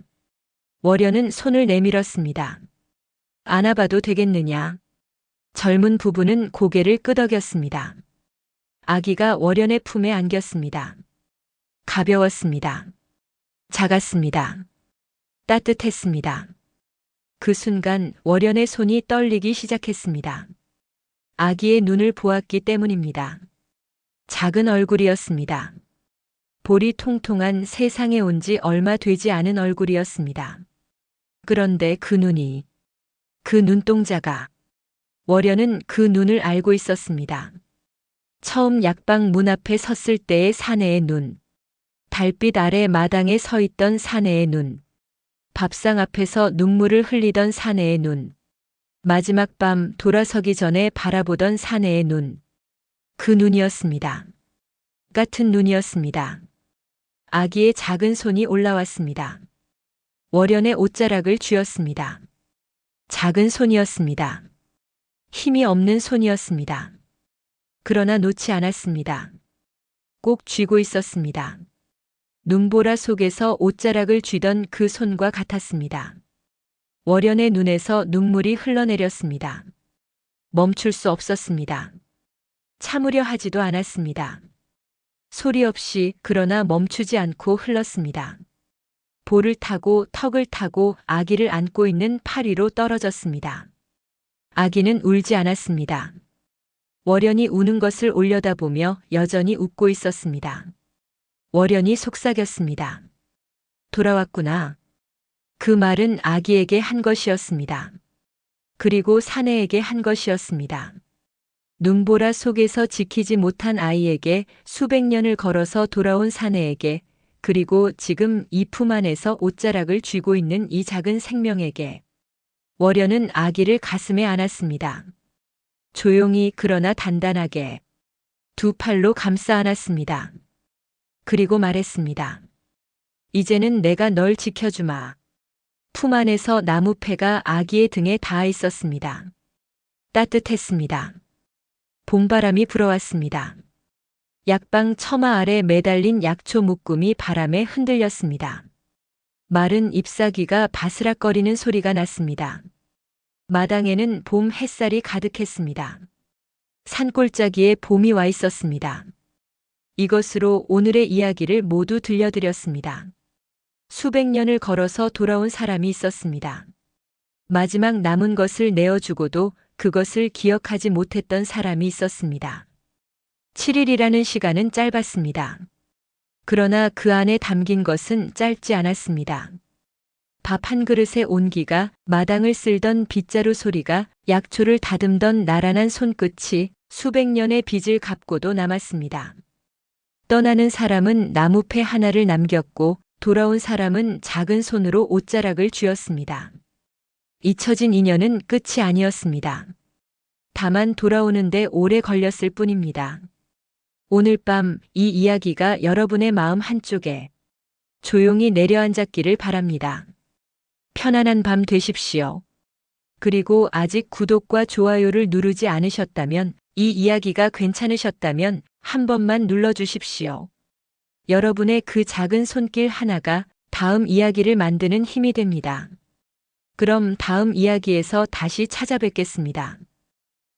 월연은 손을 내밀었습니다. 안아봐도 되겠느냐? 젊은 부부는 고개를 끄덕였습니다. 아기가 월연의 품에 안겼습니다. 가벼웠습니다. 작았습니다. 따뜻했습니다. 그 순간 월연의 손이 떨리기 시작했습니다. 아기의 눈을 보았기 때문입니다. 작은 얼굴이었습니다. 볼이 통통한 세상에 온 지 얼마 되지 않은 얼굴이었습니다. 그런데 그 눈이, 그 눈동자가, 월연은 그 눈을 알고 있었습니다. 처음 약방 문 앞에 섰을 때의 사내의 눈, 달빛 아래 마당에 서 있던 사내의 눈, 밥상 앞에서 눈물을 흘리던 사내의 눈, 마지막 밤 돌아서기 전에 바라보던 사내의 눈, 그 눈이었습니다. 같은 눈이었습니다. 아기의 작은 손이 올라왔습니다. 월연의 옷자락을 쥐었습니다. 작은 손이었습니다. 힘이 없는 손이었습니다. 그러나 놓지 않았습니다. 꼭 쥐고 있었습니다. 눈보라 속에서 옷자락을 쥐던 그 손과 같았습니다. 월연의 눈에서 눈물이 흘러내렸습니다. 멈출 수 없었습니다. 참으려 하지도 않았습니다. 소리 없이 그러나 멈추지 않고 흘렀습니다. 볼을 타고 턱을 타고 아기를 안고 있는 팔 위로 떨어졌습니다. 아기는 울지 않았습니다. 월연이 우는 것을 올려다보며 여전히 웃고 있었습니다. 월연이 속삭였습니다. 돌아왔구나. 그 말은 아기에게 한 것이었습니다. 그리고 사내에게 한 것이었습니다. 눈보라 속에서 지키지 못한 아이에게 수백 년을 걸어서 돌아온 사내에게 그리고 지금 이 품 안에서 옷자락을 쥐고 있는 이 작은 생명에게 월연은 아기를 가슴에 안았습니다. 조용히 그러나 단단하게 두 팔로 감싸 안았습니다. 그리고 말했습니다. 이제는 내가 널 지켜주마. 품 안에서 나무패가 아기의 등에 닿아 있었습니다. 따뜻했습니다. 봄바람이 불어왔습니다. 약방 처마 아래 매달린 약초 묶음이 바람에 흔들렸습니다. 마른 잎사귀가 바스락거리는 소리가 났습니다. 마당에는 봄 햇살이 가득했습니다. 산골짜기에 봄이 와 있었습니다. 이것으로 오늘의 이야기를 모두 들려드렸습니다. 수백 년을 걸어서 돌아온 사람이 있었습니다. 마지막 남은 것을 내어주고도 그것을 기억하지 못했던 사람이 있었습니다. 7일이라는 시간은 짧았습니다. 그러나 그 안에 담긴 것은 짧지 않았습니다. 밥 한 그릇의 온기가, 마당을 쓸던 빗자루 소리가, 약초를 다듬던 나란한 손끝이 수백 년의 빚을 갚고도 남았습니다. 떠나는 사람은 나무패 하나를 남겼고 돌아온 사람은 작은 손으로 옷자락을 쥐었습니다. 잊혀진 인연은 끝이 아니었습니다. 다만 돌아오는데 오래 걸렸을 뿐입니다. 오늘 밤 이 이야기가 여러분의 마음 한쪽에 조용히 내려앉았기를 바랍니다. 편안한 밤 되십시오. 그리고 아직 구독과 좋아요를 누르지 않으셨다면, 이 이야기가 괜찮으셨다면 한 번만 눌러주십시오. 여러분의 그 작은 손길 하나가 다음 이야기를 만드는 힘이 됩니다. 그럼 다음 이야기에서 다시 찾아뵙겠습니다.